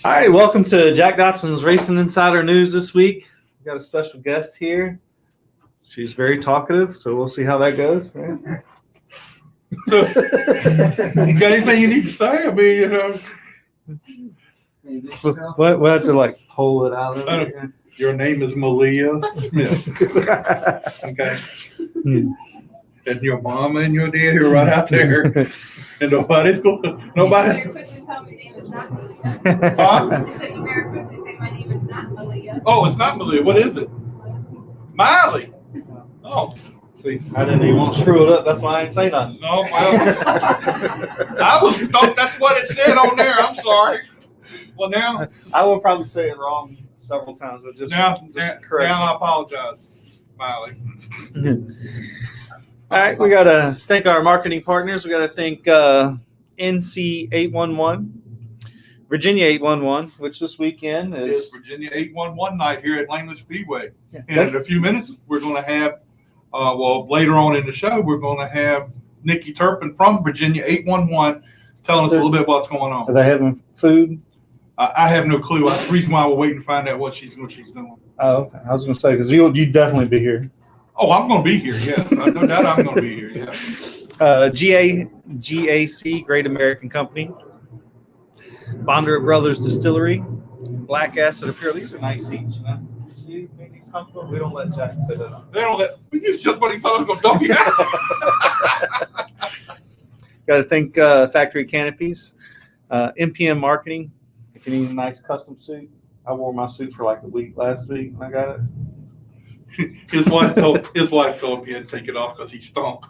All right, welcome to Jack Dotson's Racing Insider News this week. We've got a special guest here. She's very talkative, so we'll see how that goes. So, you got anything you need to say? I mean, We'll have to like pull it out of it. Your name is Myliah Smith. Okay. And your mama and your daddy are right out there. And nobody's going. Nobody's. You better quickly tell me name is not Myliah. Huh? So you better quickly say my name is not Myliah. Oh, it's not Myliah. What is it? Miley. Oh. See, I didn't even want to screw it up. That's why I ain't say nothing. No, well, I thought that's what it said on there. I'm sorry. Well, now I will probably say it wrong several times, but just correct. Now I apologize, Miley. All right, we got to thank our marketing partners. We got to thank NC 811, Virginia 811, which this weekend is Virginia 811 night here at Langley Speedway. Yeah. And in a few minutes, we're going to have, later on in the show, we're going to have Nikki Turpin from Virginia 811 telling us a little bit what's going on. Are they having food? I have no clue. That's the reason why we're waiting to find out what she's doing. Oh, okay. I was going to say, because you'd definitely be here. Oh, I'm going to be here, yeah. No doubt I'm going to be here, yeah. GAC, Great American Company. Bando Brothers Distillery. Black Acid Apparel. These are nice seats, you know. See, make these comfortable. We don't let Jack say that. They don't let, you just what he thought was going to dump you out. Got to thank Factory Canopies. MPM Marketing. If you need a nice custom suit. I wore my suit for like a week last week and I got it. His wife told him he had to take it off because he stunk.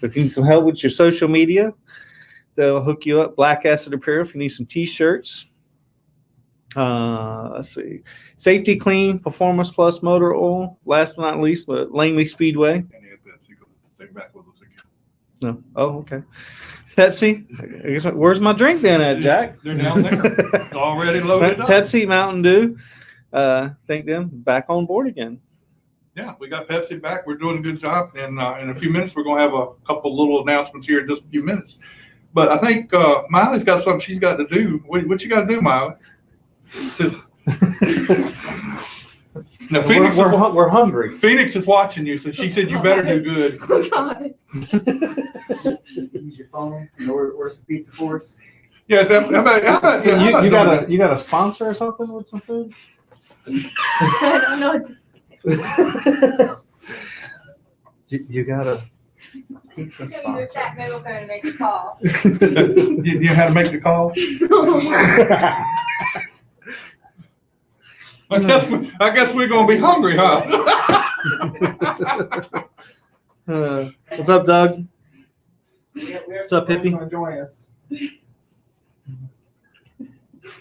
If you need some help with your social media, they'll hook you up. Black Acid Apparel if you need some t-shirts. Let's see. Safety Clean, Performance Plus Motor Oil. Last but not least, Langley Speedway. And he had Pepsi go take back with us again. No. Oh, okay. Pepsi. I guess, where's my drink then at, Jack? They're down there. Already loaded up. Pepsi, Mountain Dew. Thank them. Back on board again. Yeah, we got Pepsi back. We're doing a good job. And in a few minutes, we're going to have a couple little announcements here in just a few minutes. But I think Miley's got something she's got to do. What you got to do, Miley? Now, Phoenix we're hungry. Phoenix is watching you, so she said you better do good. Oh, God. Use your phone and order some pizza for us. Yeah, how about You got a sponsor or something with some food? I don't know. You got a pizza It's gonna use sponsor. that mobile phone to make a call. you know how to make the call? I guess we're gonna be hungry, huh? What's up, Doug? What's up, Hippie? Going to join us.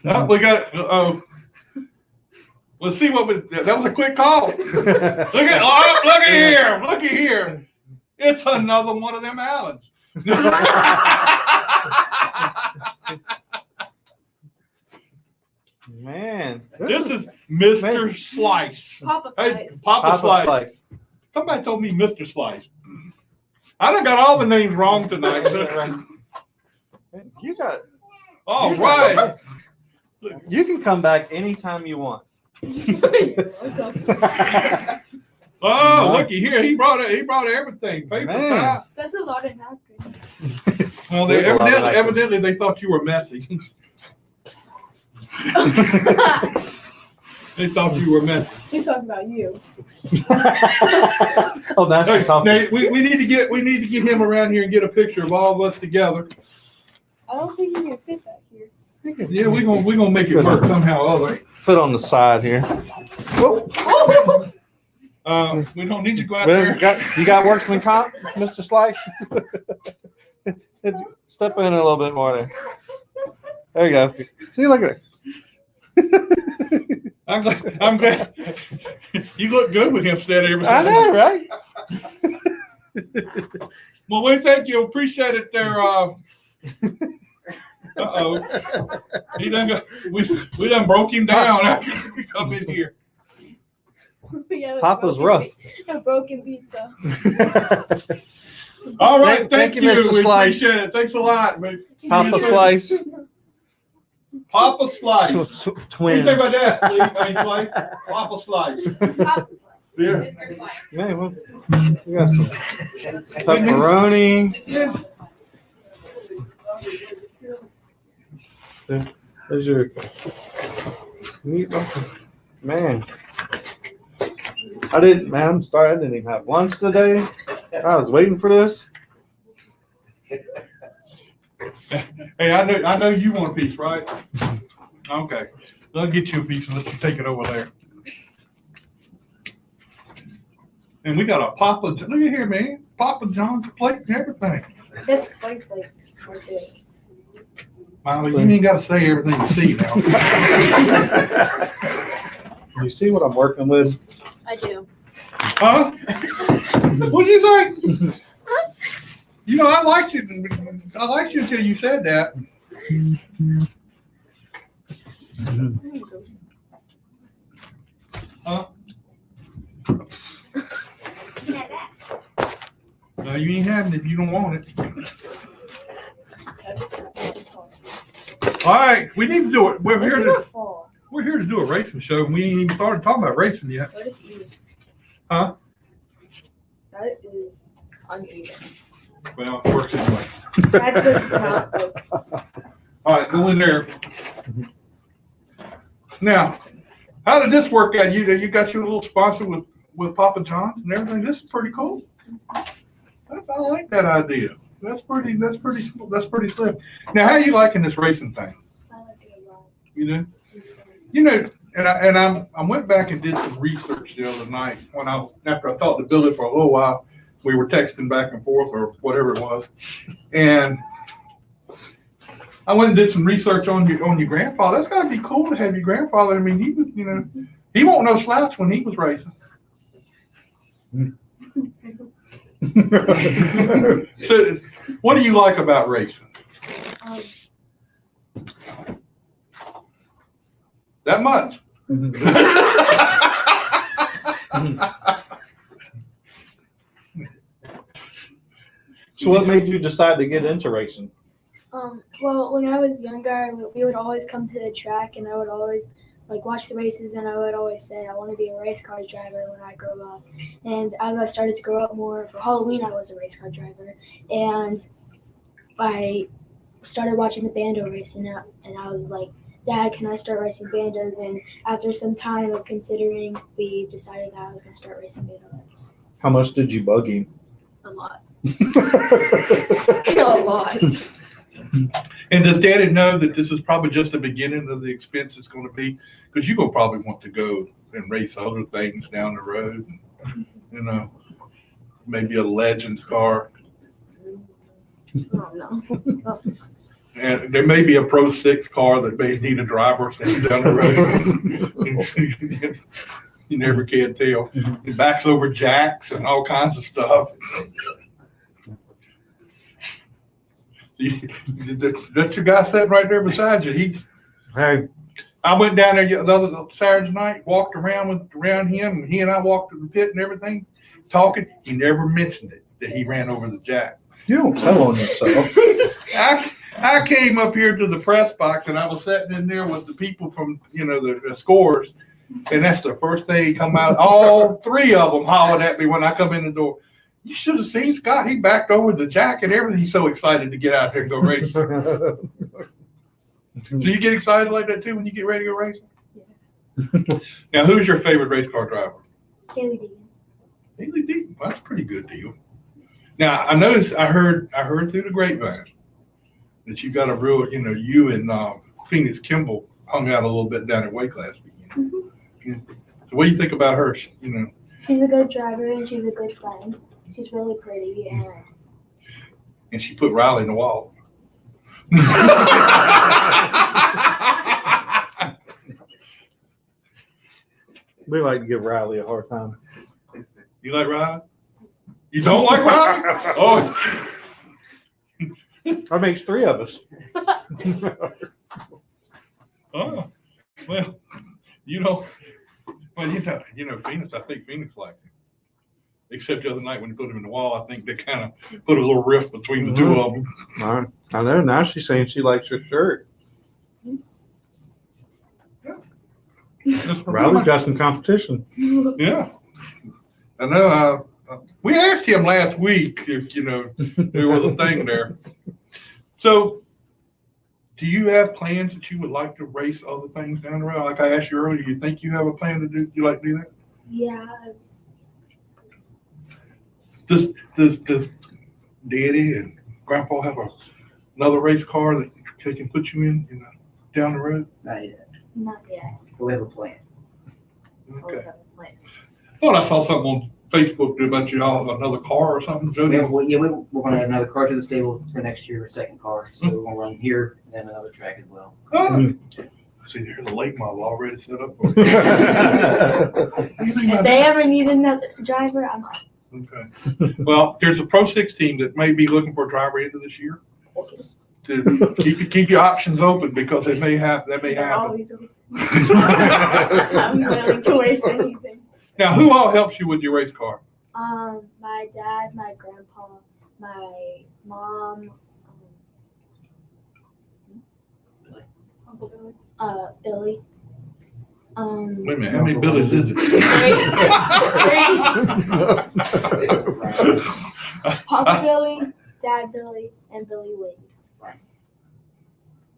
Oh, we got. Let's see what that was a quick call. Look at here. It's another one of them Allens. Man, This is Mr. Slice. Papa Hey, Slice. Papa Slice. Somebody told me Mr. Slice. I done got all the names wrong tonight. You got. All right. You can come back anytime you want. Oh, looky here. He brought everything. Paper Man. towel. That's a lot of napkins. Well, There's a lot of napkins. evidently they thought you were messy. They thought you were messy. He's talking about you. Oh, that's Hey, what's up. Nate, we need to get him around here and get a picture of all of us together. I don't think you can fit back here. Yeah, we're gonna make it work somehow or other. Foot on the side here. Whoa. We don't need to go out Well, there. you got worksman comp, Mr. Slice? Step in a little bit more there. There you go. See, look at it. I'm glad. You look good with him standing every I know, right? Well, we thank you. Appreciate it there. He done we done broke him down after we come in here. Yeah, Papa's rough. A broken pizza. All right, thank you. Mr. We Slice. appreciate it. Thanks a lot. Papa Slice. Papa Slice. What do you Twins. think about that, Lee? Hey, Clay? Papa Slice. Yeah. Man, well, we got some pepperoni. Yeah. There's your meatloaf. Man. I'm sorry, I didn't even have lunch today. I was waiting for this. Hey, I know you want a piece, right? Okay. I'll get you a piece and let you take it over there. And we got a Papa, look at here, man. Papa John's plate and everything. That's 20 plates or two. Myliah, you ain't got to say everything you see now. You see what I'm working with? I do. Huh? What'd you say? You know, I liked you until you said that. Huh? No, you ain't having it if you don't want it. That's All right, we need to do it. We're It's here gonna to fall. do a racing show. We ain't even started talking about racing yet. What is even? Huh? That is uneven. Well, it works anyway. That does not look. All right, go in there. Now, how did this work out? You got your little sponsor with Papa John's and everything. This is pretty cool. I like that idea. That's pretty slim. Now, how are you liking this racing thing? I like it a lot. You do? You know, and I went back and did some research the other night after I talked to Billy for a little while. We were texting back and forth or whatever it was, and I went and did some research on your grandfather. That's got to be cool to have your grandfather. I mean, he was, he won't no slouch when he was racing. So, what do you like about racing? That much? So what made you decide to get into racing? Well, when I was younger, we would always come to the track, and I would always watch the races, and I would always say I want to be a race car driver when I grow up. And as I started to grow up more, for Halloween I was a race car driver, and I started watching the Bando race, and I was like, Dad, can I start racing Bandos? And after some time of considering, we decided that I was going to start racing Bandos. How much did you bug him? A lot. A lot. And does Daddy know that this is probably just the beginning of the expense it's going to be? Because you're going to probably want to go and race other things down the road. Maybe a Legends car. Oh, no. And there may be a Pro 6 car that may need a driver down the road. You never can tell. It backs over jacks and all kinds of stuff. That's your guy sitting right there beside you. Hey, I went down there the other Saturday night, walked around him, and he and I walked to the pit and everything, talking. He never mentioned it, that he ran over the jack. you don't tell on yourself. I came up here to the press box, and I was sitting in there with the people from, the scores, and that's the first thing he come out. All three of them hollered at me when I come in the door. You should have seen Scott. He backed over the jack and everything. He's so excited to get out there and go race. So you get excited like that too when you get ready to go racing? Yeah. Now, who's your favorite race car driver? Haley Deegan. Haley Deegan. Well, that's a pretty good deal. Now, I noticed, I heard through the grapevine that you got a real, you and Phoenix Kimball hung out a little bit down at Wake last weekend. Mm-hmm. So what do you think about her? She's a good driver, and she's a good friend. She's really pretty, And she put Riley in the wall. We like to give Riley a hard time. You like Riley? You don't like Riley? Oh. That makes three of us. Oh. Well, Phoenix, I think Phoenix likes him. except the other night when he put him in the wall. I think they kind of put a little rift between the two of them. All right. I know. Now she's saying she likes your shirt. Riley got some competition. Yeah. I know. We asked him last week if, there was a thing there. So, do you have plans that you would like to race other things down the road? Like I asked you earlier, do you think you have a plan to do? You like to do that? Yeah. Does Daddy and Grandpa have another race car that they can put you in, down the road? Not yet. Not yet. But we have a plan. Okay. Thought I saw something on Facebook about you all another car or something. Jody? We're going to add another car to the stable for next year, a second car. So we're going to run here and then another track as well. Oh. See, there's a late model already set up for you. If they ever need another driver, I'm on. Okay. Well, there's a Pro 6 team that may be looking for a driver into this year. To keep your options open because that may happen. Always open. I'm willing to waste anything. Now, who all helps you with your race car? My dad, my grandpa, my mom, Billy. Wait a minute, how many Billies is it? Papa Billy, Dad Billy, and Billy Wade.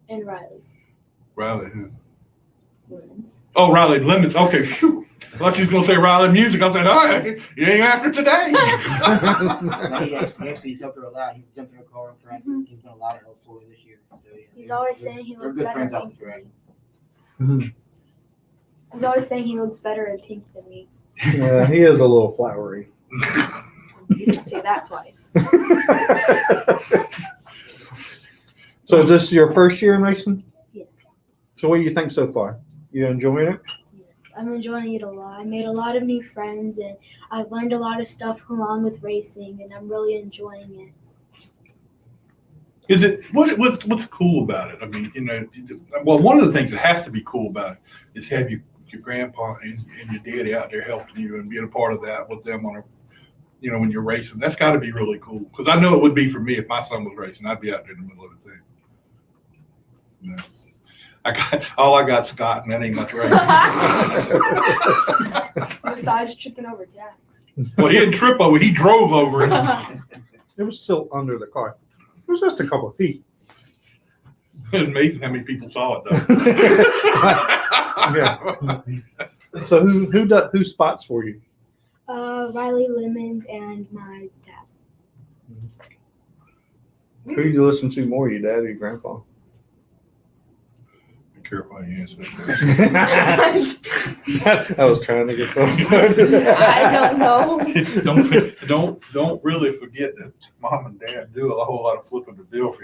And Riley. Riley who? Lemons. Oh, Riley Lemons. Okay. Phew. I thought you was going to say Riley Music. I said, all right, you ain't after today. No, he actually he's helped her a lot. He's jumped in her car and practice. He's been a lot of help for her this year. So, yeah, He's always saying he looks better in pink than me. Mhm. He's always saying he looks better in pink than me. Yeah, he is a little flowery. You can say that twice. So this is your first year in racing? Yes. So what do you think so far? You enjoying it? Yes. I'm enjoying it a lot. I made a lot of new friends and I've learned a lot of stuff along with racing and I'm really enjoying it. What's cool about it? I mean, well, one of the things that has to be cool about it is have your grandpa and your daddy out there helping you and being a part of that with them on when you're racing. That's got to be really cool because I know it would be for me if my son was racing. I'd be out there in the middle of it too. I got Scott, and that ain't much racing. Besides tripping over jacks. Well, he didn't trip over; he drove over it. It was still under the car. It was just a couple of feet. It's amazing how many people saw it though. Yeah. So who spots for you? Riley Lemons and my dad. Who do you listen to more, your dad or your grandpa? Be careful how you answer I was trying to get something started. I don't know. Don't really forget that mom and dad do a whole lot of flipping the bill for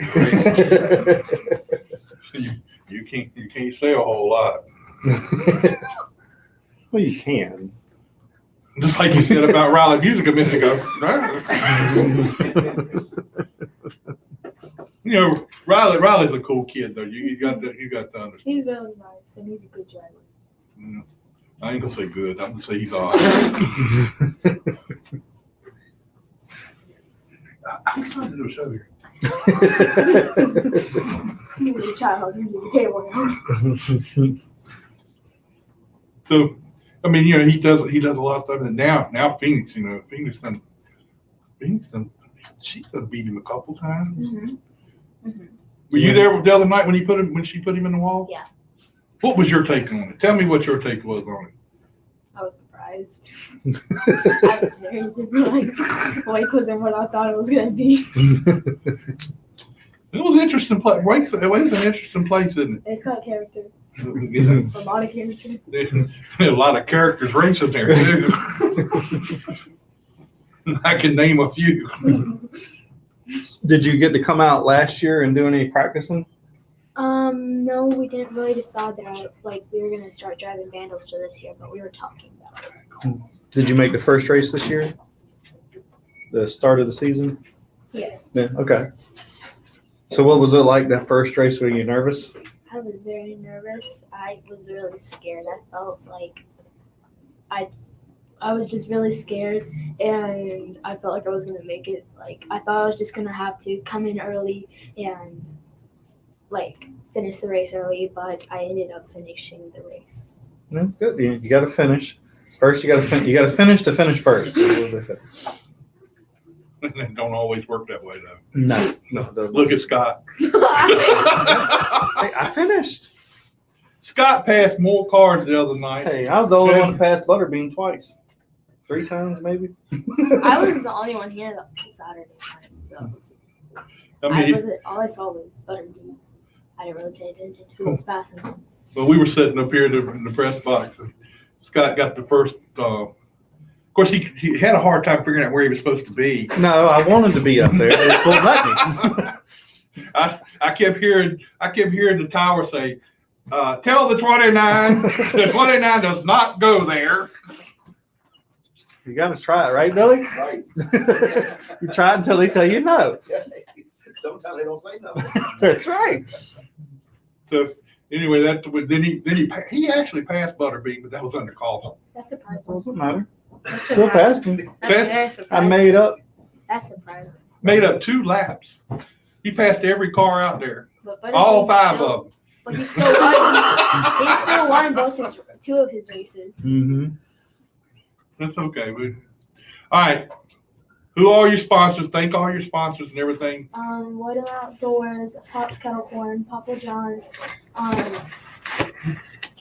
you. You can't say a whole lot. Well, you can. Just like you said about Riley Music a minute ago. Riley's a cool kid though. You got to understand. He's really nice and he's a good driver. I ain't gonna say good. I'm gonna say he's all right. I'm trying to do a show here. You need a child, you need a table now. So, I mean, he does a lot of stuff, and now Phoenix, she's done beat him a couple times. Mm-hmm. Mm-hmm. Were you there the other night when she put him in the wall? Yeah. What was your take on it? Tell me what your take was on it. I was surprised. I was very surprised. Wake wasn't what I thought it was going to be. It was an interesting place. It was an interesting place, isn't it? It's got character. Yeah. A lot of character. A lot of characters racing there too. I can name a few. Did you get to come out last year and do any practicing? No, we didn't really decide that. Like, we were going to start driving Bandos to this year, but we were talking about it. Did you make the first race this year? The start of the season? Yes. Yeah. Okay. So what was it like that first race? Were you nervous? I was very nervous. I was really scared. I felt like I I was just really scared, and I felt like I was gonna make it. Like I thought I was just gonna have to come in early and like finish the race early, but I ended up finishing the race. That's good. You got to finish first. You got to finish to finish first. That's what they say. It don't always work that way though. No, it doesn't. Look at Scott. Hey, I finished. Scott passed more cars the other night. Hey, I was the only one to pass Butterbean twice. 3 times maybe. I was the only one here that Saturday night, so all I saw was Butterbeans. I didn't really pay attention to who was passing them. Well, we were sitting up here in the press box, and Scott got the first. Of course, he had a hard time figuring out where he was supposed to be. No, I wanted to be up there. They just won't let me. I kept hearing the tower say, "Tell the 29, the 29 does not go there." You got to try it, right, Billy? Right. You try it until they tell you no. Sometimes they don't say no. That's right. So anyway, he actually passed Butterbean, but that was under caution. That's surprising. Doesn't matter. That's Still surprising. passed him. That's very I surprising. made up. That's surprising. Made up 2 laps. He passed every car out there, But Butterbean all 5 still, of them. But he still won. He still won 2 of his races. Mm-hmm. That's okay. All right. Who are your sponsors? Thank all your sponsors and everything. Wood Outdoors, Pop's Kettle Corn, Papa John's,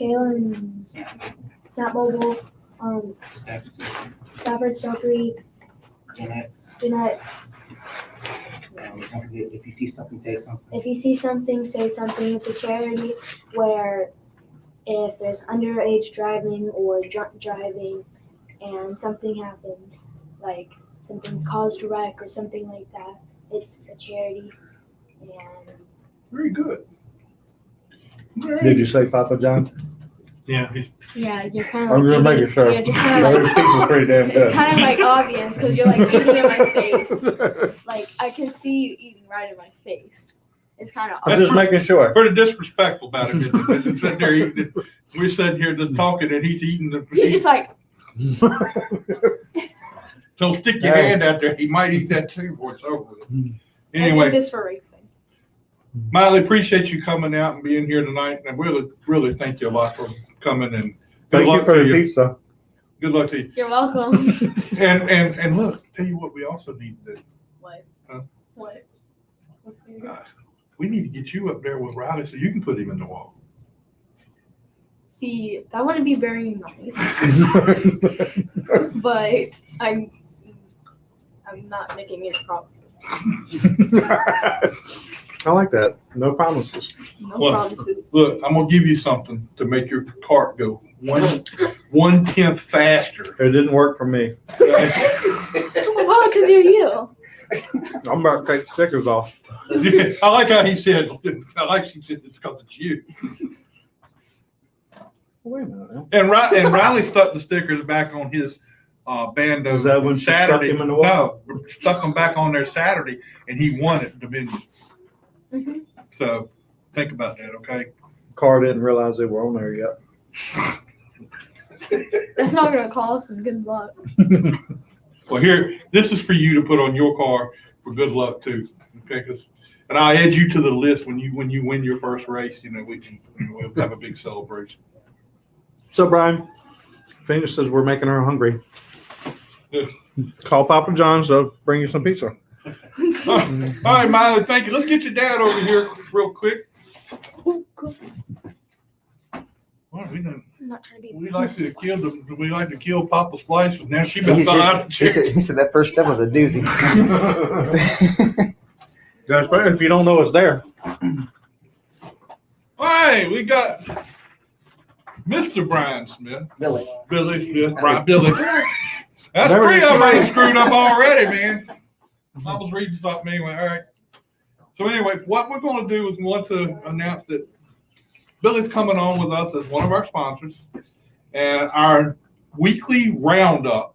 Kalen, Snap Mobile, Stafford Stokely, Jeanette's. Jeanette's. Don't forget, if you see something, say something. If you see something, say something. It's a charity where if there's underage driving or drunk driving and something happens, like something's caused a wreck or something like that, it's a charity. And Very good. All right. Did you say Papa John? Yeah. yeah, you're kind of I'm just making sure. You're just kind of like, Pizza's pretty damn it's good. kind of like obvious because you're like eating in my face. Like I can see you eating right in my face. It's kind of I'm obvious. just making sure. Pretty disrespectful about it. Isn't it? He's sitting there eating. We're sitting here just talking, and he's eating the. He's just like, So stick your hand out there. He might eat that too before it's over with. I did Anyway, this for racing. Myliah, appreciate you coming out and being here tonight, and really, really thank you a lot for coming and good Thank you luck for to the you. pizza. Good luck to you. You're welcome. And look, tell you what, we also need to do. What? Huh? What? What's the We need to get you up there with Riley so you can put him in the wall. See, that wouldn't be very nice, but I'm not making any promises. I like that. No promises. No Well, promises. Look, I'm gonna give you something to make your cart go 1/10 faster. It didn't work for me. Well, because you're you. I'm about to take stickers off. I like how he said. I like she said it's because it's you. Wait a minute now. And Riley stuck the stickers back on his Bando. Is that when she stuck Saturday? him in the wall? No, stuck them back on there Saturday, and he won at the venue. Mm-hmm. So think about that, okay? Car didn't realize they were on there yet. That's not gonna cause some good luck. Well, here, this is for you to put on your car for good luck too, okay? And I'll add you to the list when you win your first race. You know, we'll have a big celebration. So, Brian, Phoenix says we're making her hungry. Yeah. Call Papa John's to bring you some pizza. All right, Myliah, thank you. Let's get your dad over here real quick. Oh, good. Well, we not trying to be. We like to Mrs. kill Slice. we like to kill Papa Slice, and now she been fell out of the He chair. said that first step was a doozy. Guys, but if you don't know it's there. All right, we got Mr. Brian Smith, Billy. Billy Smith, Brian Billy. That's Never 3 did of them somebody- ain't screwed up already, man. I was reading something anyway. All right. So anyway, what we're going to do is we want to announce that Billy's coming on with us as one of our sponsors, and our weekly roundup,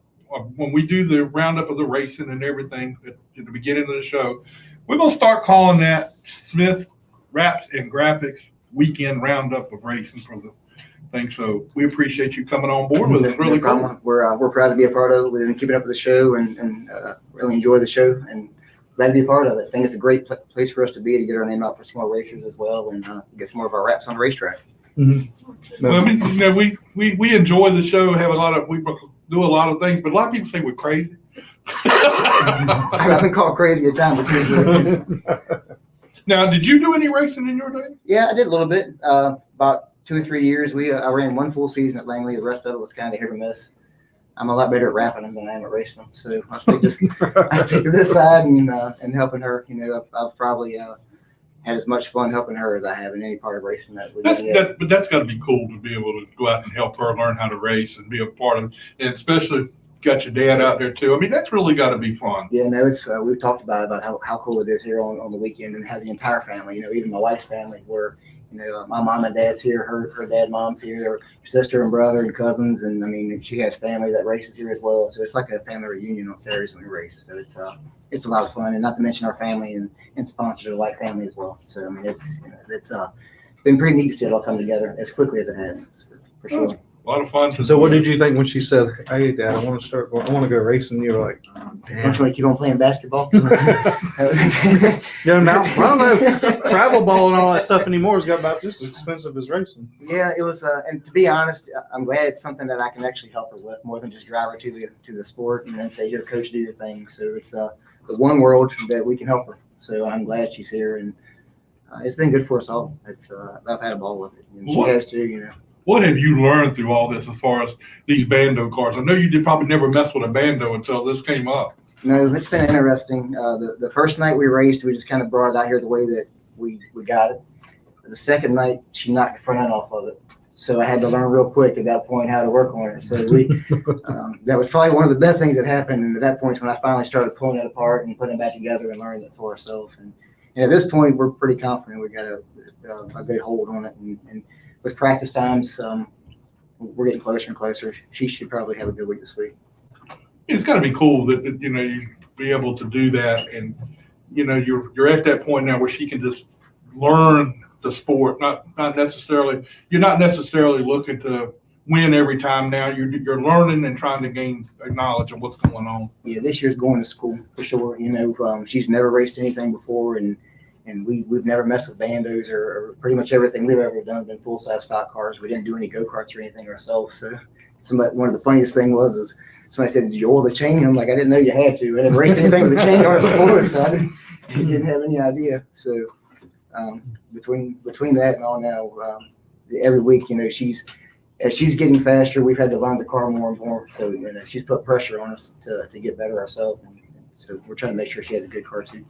when we do the roundup of the racing and everything at the beginning of the show, we're going to start calling that Smith Wraps and Graphics Weekend Roundup of Racing for thing. So we appreciate you coming on board with us. Really No cool. problem. We're proud to be a part of it. We've been keeping up with the show and really enjoy the show and glad to be a part of it. I think it's a great place for us to be to get our name out for some more racers as well and get some more of our raps on the racetrack. Well, I mean, you know, we enjoy the show. We do a lot of things, but a lot of people say we're crazy. I've been called crazy at times, but usually. Now, did you do any racing in your day? Yeah, I did a little bit. About 2 or 3 years. I ran one full season at Langley. The rest of it was kind of hit or miss. I'm a lot better at rapping them than I am at racing them. So I stick to this side and helping her. You know, I've probably had as much fun helping her as I have in any part of racing that we did. But that's got to be cool to be able to go out and help her learn how to race and be a part of it, and especially got your dad out there too. I mean, that's really got to be fun. Yeah, no, it's we've talked about how cool it is here on the weekend and have the entire family. You know, even my wife's family, where you know my mom and dad's here, her dad, mom's here, her sister and brother and cousins, and I mean she has family that races here as well. So it's like a family reunion on Saturdays when we race. So it's a lot of fun, and not to mention our family and sponsors are like family as well. So I mean it's been pretty neat to see it all come together as quickly as it has for sure. A lot of fun. So what did you think when she said, "Hey, Dad, I want to go racing"? You were like, Don't "Damn." you want to keep on playing basketball? Yeah, now I don't know. Travel ball and all that stuff anymore has got about just as expensive as racing. Yeah, it was, and to be honest, I'm glad it's something that I can actually help her with more than just drive her to the sport and then say, "Here, coach, do your thing." So it's the one world that we can help her. So I'm glad she's here, and it's been good for us all. It's I've had a ball with it, and she has too. You know. What have you learned through all this as far as these Bando cars? I know you did probably never mess with a Bando until this came up. No, it's been interesting. The first night we raced, we just kind of brought it out here the way that we got it. The second night, she knocked the front end off of it. So I had to learn real quick at that point how to work on it. So that was probably one of the best things that happened. And at that point is when I finally started pulling it apart and putting it back together and learning it for ourselves. And at this point, we're pretty confident we got a good hold on it. And with practice times, we're getting closer and closer. She should probably have a good week this week. It's got to be cool that you know you be able to do that, and you know you're at that point now where she can just learn the sport. Not necessarily you're not necessarily looking to win every time now. You're learning and trying to gain knowledge of what's going on. Yeah, this year's going to school for sure. You know, she's never raced anything before, and we've never messed with bandos or pretty much everything we've ever done has been full-size stock cars. We didn't do any go-karts or anything ourselves. So one of the funniest thing is somebody said, "Did you oil the chain?" I'm like, "I didn't know you had to. I never raced anything with a chain on it before, so I didn't have any idea." So between that and all now, every week, you know, as she's getting faster, we've had to learn the car more and more. So you know, she's put pressure on us to get better ourselves, and so we're trying to make sure she has a good car too.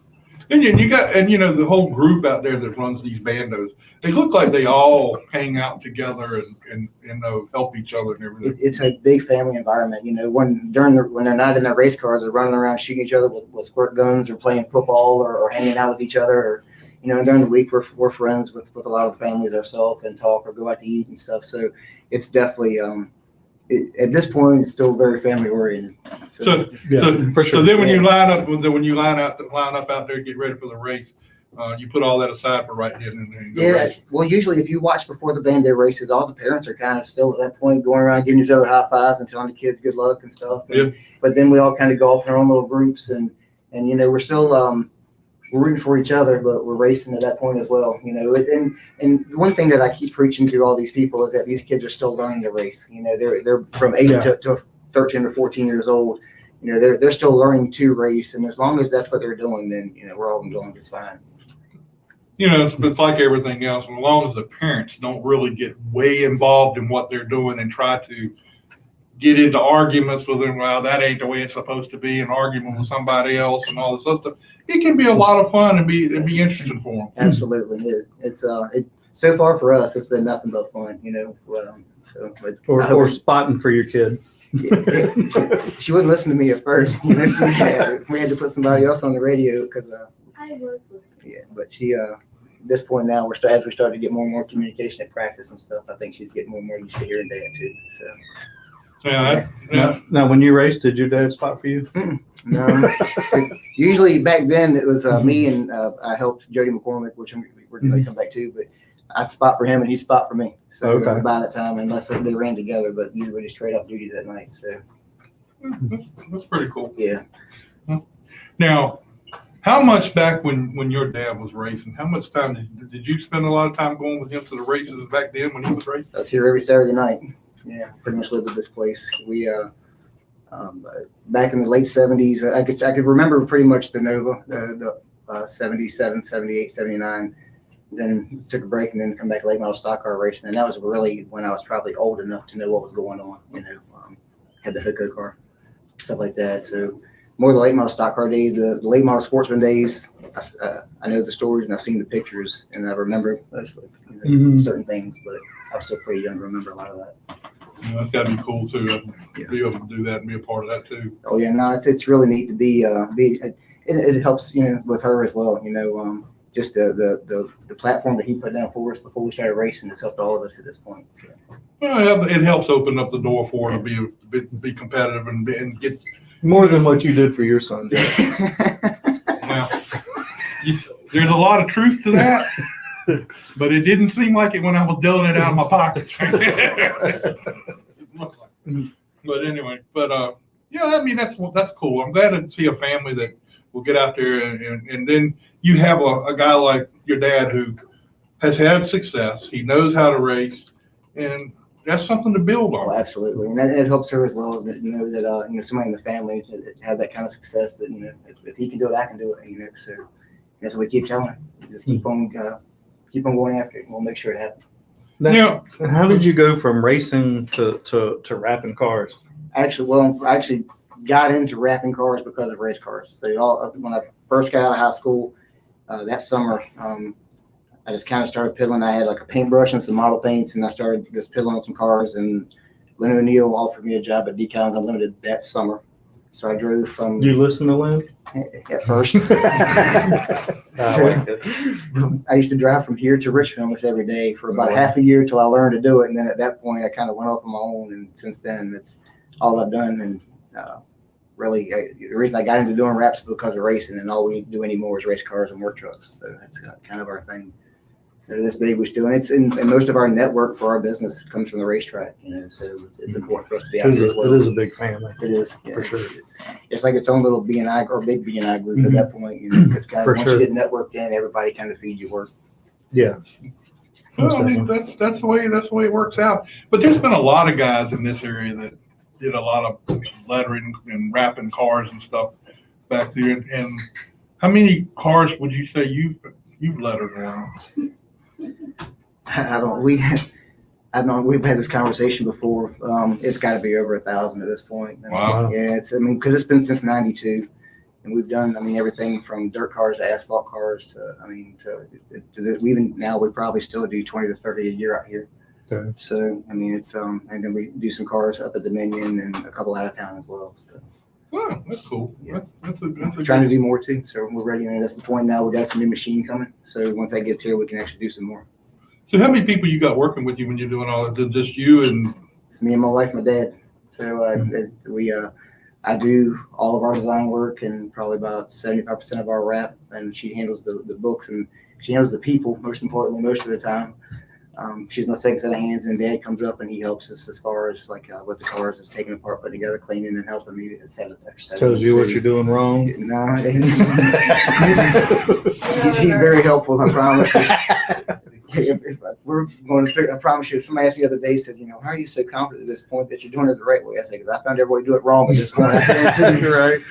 And you know the whole group out there that runs these Bandos, they look like they all hang out together and help each other and everything. It's a big family environment. You know, when they're not in their race cars, they're running around shooting each other with squirt guns or playing football or hanging out with each other. Or, you know, during the week we're friends with a lot of the families ourselves and talk or go out to eat and stuff. So it's definitely at this point it's still very family oriented. So for sure. So then when you line up out there, get ready for the race. You put all that aside for right then and go Yeah, race. well, usually if you watch before the Bando races, all the parents are kind of still at that point going around giving each other high fives and telling the kids good luck and stuff. Yep. But then we all kind of go off in our own little groups and you know we're still we're rooting for each other, but we're racing at that point as well. You know, and one thing that I keep preaching to all these people is that these kids are still learning to race. You know, they're from 8 to 13 or 14 years old. You know, they're still learning to race, and as long as that's what they're doing, then you know we're all doing just fine. You know, it's like everything else. As long as the parents don't really get way involved in what they're doing and try to get into arguments with them, well, that ain't the way it's supposed to be, and arguing with somebody else and all this other stuff, it can be a lot of fun and be interesting for them. Absolutely, it's so far for us, it's been nothing but fun. You know, Or spotting for your kid. Yeah, she wouldn't listen to me at first. You know, we had to put somebody else on the radio because I was listening. yeah. But she at this point now, as we start to get more and more communication at practice and stuff, I think she's getting more and more used to hearing Dad too. So Yeah. Now, when you raced, did your dad spot for you? no, usually back then it was me and I helped Jody McCormick, which we're going to come back too. But I'd spot for him and he'd spot for me. So Okay. by that time, unless they ran together, but usually we just trade off duty that night. So That's pretty cool. yeah. Now, how much back when your dad was racing, how much time did you spend a lot of time going with him to the races back then when he was racing? I was here every Saturday night. Yeah, pretty much lived at this place. We back in the late 70s, I could remember pretty much the Nova, the 77, 78, 79. Then took a break and then come back late model stock car racing, and that was really when I was probably old enough to know what was going on. Had the Hooco car, stuff like that. So more the late model stock car days, the late model sportsman days. I know the stories and I've seen the pictures, and I remember certain things, but I was still pretty young to remember a lot of that. That's got to be cool too. Be able to do that and be a part of that too. Oh yeah, no, it's really neat to be. It helps with her as well. Just the platform that he put down for us before we started racing has helped all of us at this point. So. Well, it helps open up the door for her to be competitive and get More than what you did for your son. well. There's a lot of truth to that, but it didn't seem like it when I was dealing it out of my pockets. But anyway, yeah, I mean that's cool. I'm glad to see a family that will get out there and then you have a guy like your dad who has had success. He knows how to race, and that's something to build on. Oh, absolutely, and it helps her as well. That somebody in the family that have that kind of success. That if he can do it, I can do it. So that's what we keep telling her. Just keep on going after it, and we'll make sure it happens. Now, How did you go from racing to wrapping cars? Actually, I actually got into wrapping cars because of race cars. So when I first got out of high school that summer, I just kind of started piddling. I had like a paintbrush and some model paints, and I started just piddling on some cars. And Lynn O'Neill offered me a job at Decals Unlimited that summer. So I drove from. You listen to Lynn? At first. I used to drive from here to Richmond almost every day for about half a year till I learned to do it. And then at that point, I kind of went off on my own. And since then, that's all I've done. And really, the reason I got into doing wraps is because of racing. And all we do anymore is race cars and work trucks. So that's kind of our thing. So to this day, we still, and most of our network for our business comes from the racetrack, so it's important for us to be out there as well. It is a big family. It is, for sure. It's like its own little BNI or big BNI group at that point, because once you get networked in, everybody kind of feeds you work. Yeah. Well, I mean, that's the way it works out. But there's been a lot of guys in this area that did a lot of lettering and wrapping cars and stuff back there. And how many cars would you say you've lettered around? We've had this conversation before. It's got to be over 1,000 at this point. Wow. Yeah, because it's been since '92, and we've done, everything from dirt cars to asphalt cars to we probably still do 20 to 30 a year out here. Okay. So, it's, and then we do some cars up at Dominion and a couple out of town as well. So. Wow, that's cool. Yeah. That's Trying to do more too, so we're ready. That's the point now. We got some new machine coming, so once that gets here, we can actually do some more. So how many people you got working with you when you're doing all of it? Just you and? It's me and my wife, my dad. So I do all of our design work and probably about 75% of our wrap, and she handles the books and she handles the people. Most importantly, most of the time. She's my second set of hands, and Dad comes up and he helps us as far as what the cars is taking apart, putting together, cleaning, and helping me. Tells you what you're doing wrong. No, he's very helpful. I promise you. If we're going to figure, I promise you. If somebody asked me the other day, said, how are you so confident at this point that you're doing it the right way? I said, because I found everybody do it wrong at this point. Right.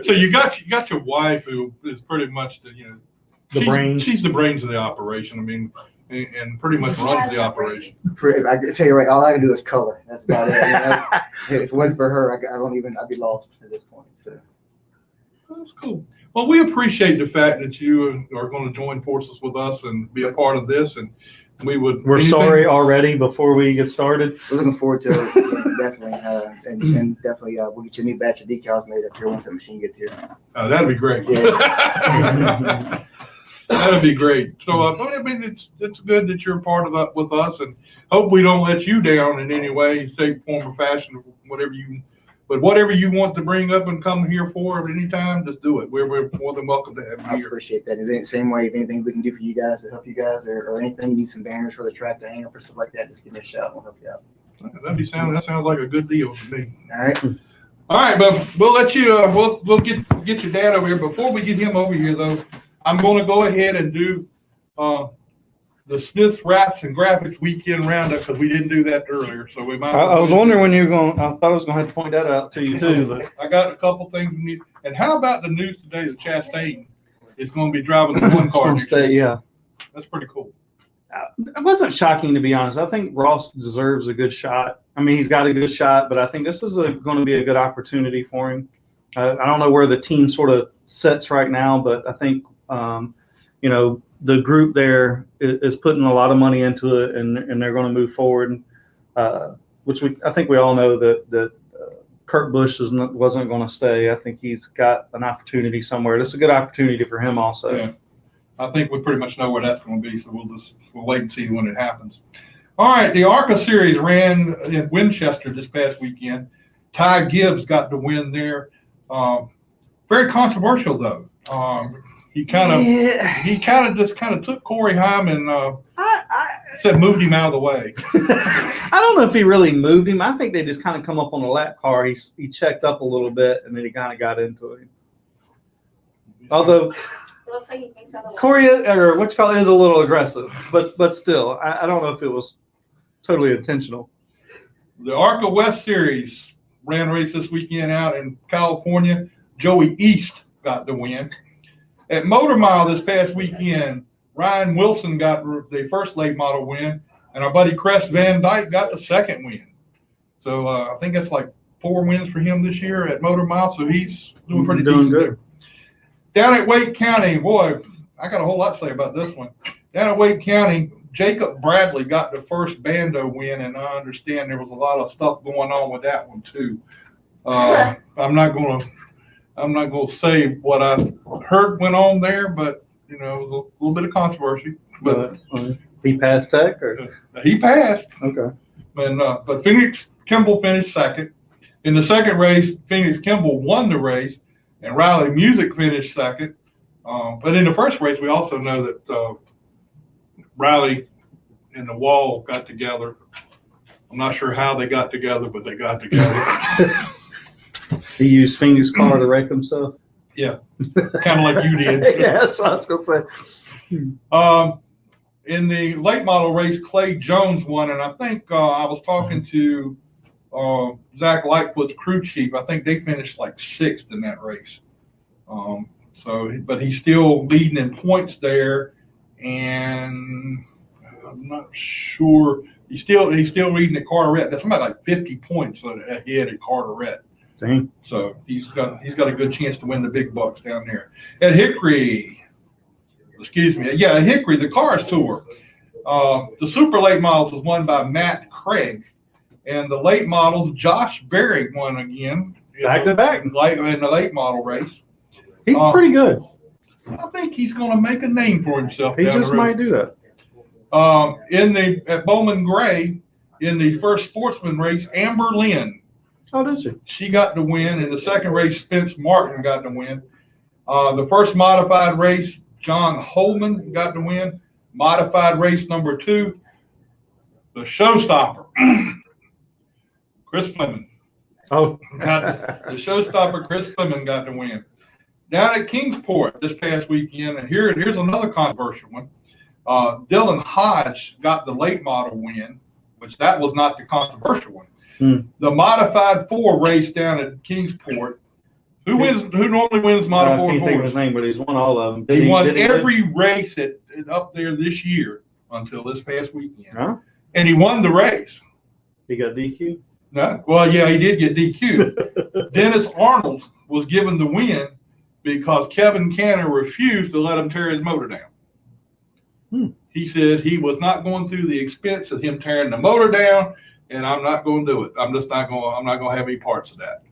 So you got your wife who is pretty much the brains. She's the brains of the operation. And pretty much runs the operation. I can tell you right, all I can do is color. That's about it. If it wasn't for her, I'd be lost at this point. So that's cool. Well, we appreciate the fact that you are going to join forces with us and be a part of this. And we're sorry already before we get started. We're looking forward to it, definitely. And definitely, we'll get you a new batch of decals made up here once the machine gets here. That'd be great. Yeah. That'd be great. So, it's good that you're a part of that with us, and hope we don't let you down in any way, shape, form, or fashion, whatever But whatever you want to bring up and come here for at any time, just do it. We're more than welcome to have I you here. appreciate that. Is it the same way? If anything we can do for you guys to help you guys, or anything you need some banners for the track to hang up or stuff like that, just give me a shout. We'll help you out. That sounds like a good deal to me. All right. All right, but we'll let you. We'll get your dad over here. Before we get him over here, though, I'm going to go ahead and do the Smith Wraps and Graphics Weekend Roundup because we didn't do that earlier. So we might. I was wondering when you were going. I thought I was going to have to point that out to you too. But I got a couple things we need. And how about the news today that Chastain is going to be driving the one car? Yeah. That's pretty cool. It wasn't shocking, to be honest. I think Ross deserves a good shot. I mean, he's got a good shot, but I think this is going to be a good opportunity for him. I don't know where the team sort of sits right now, but I think, the group there is putting a lot of money into it, and they're going to move forward, which I think we all know that Kurt Busch wasn't going to stay. I think he's got an opportunity somewhere. This is a good opportunity for him also. Yeah. I think we pretty much know where that's going to be, so we'll wait and see when it happens. All right, the Arca Series ran in Winchester this past weekend. Ty Gibbs got the win there. Very controversial though. He kind of just took Corey Heim and said moved him out of the way. I don't know if he really moved him. I think they just kind of come up on the lap car. He checked up a little bit, and then he kind of got into it. Although It looks like he thinks otherwise. Corey, or what's called, is a little aggressive, but still, I don't know if it was totally intentional. The Arca West Series ran a race this weekend out in California. Joey East got the win. At Motor Mile this past weekend, Ryan Wilson got the first late model win, and our buddy Crest Van Dyke got the second win. So I think that's like 4 wins for him this year at Motor Mile, so he's doing pretty decent good. there. Down at Wake County, boy, I got a whole lot to say about this one. Down at Wake County, Jacob Bradley got the first Bando win, and I understand there was a lot of stuff going on with that one too. I'm not gonna say what I heard went on there, but it was a little bit of controversy. But He passed tech, or he passed. okay. And but Phoenix Kimball finished second. In the second race, Phoenix Kimball won the race, and Riley Music finished second. But in the first race, we also know that Riley and the Wall got together. I'm not sure how they got together, but they got together. He used Phoenix car to wreck himself. Yeah, kind of like you did. Yeah, that's what I was gonna say. In the late model race, Clay Jones won, and I think I was talking to Zach Lightfoot's crew chief. I think they finished like 6th in that race. But he's still leading in points there, and I'm not sure. He's still leading at Carteret. That's somebody like 50 points ahead at Carteret. Dang. So he's got a good chance to win the big bucks down there. At Hickory, at Hickory, the Cars Tour. The super late models was won by Matt Craig, and the late models, Josh Berry won again. Back to back. In the late model race. He's pretty good. I think he's going to make a name for himself. He just might do that. At Bowman Gray, in the first sportsman race, Amber Lynn. Oh, did she? She got the win. In the second race, Spence Martin got the win. The first modified race, John Holman got the win. Modified race number 2, the showstopper, Chris Fleming. Oh. The showstopper, Chris Fleming, got the win. Down at Kingsport this past weekend, and here's another controversial one. Dylan Hodge got the late model win, which that was not the controversial one. The modified 4 race down at Kingsport. Who normally wins modified 4? I can't think of his name, but he's won all of them. He won every race up there this year until this past weekend. Huh? And he won the race. He got DQ? No. Well, yeah, he did get DQ. Dennis Arnold was given the win because Kevin Canner refused to let him tear his motor down. He said he was not going through the expense of him tearing the motor down, and I'm not going to do it. I'm not going to have any parts of that.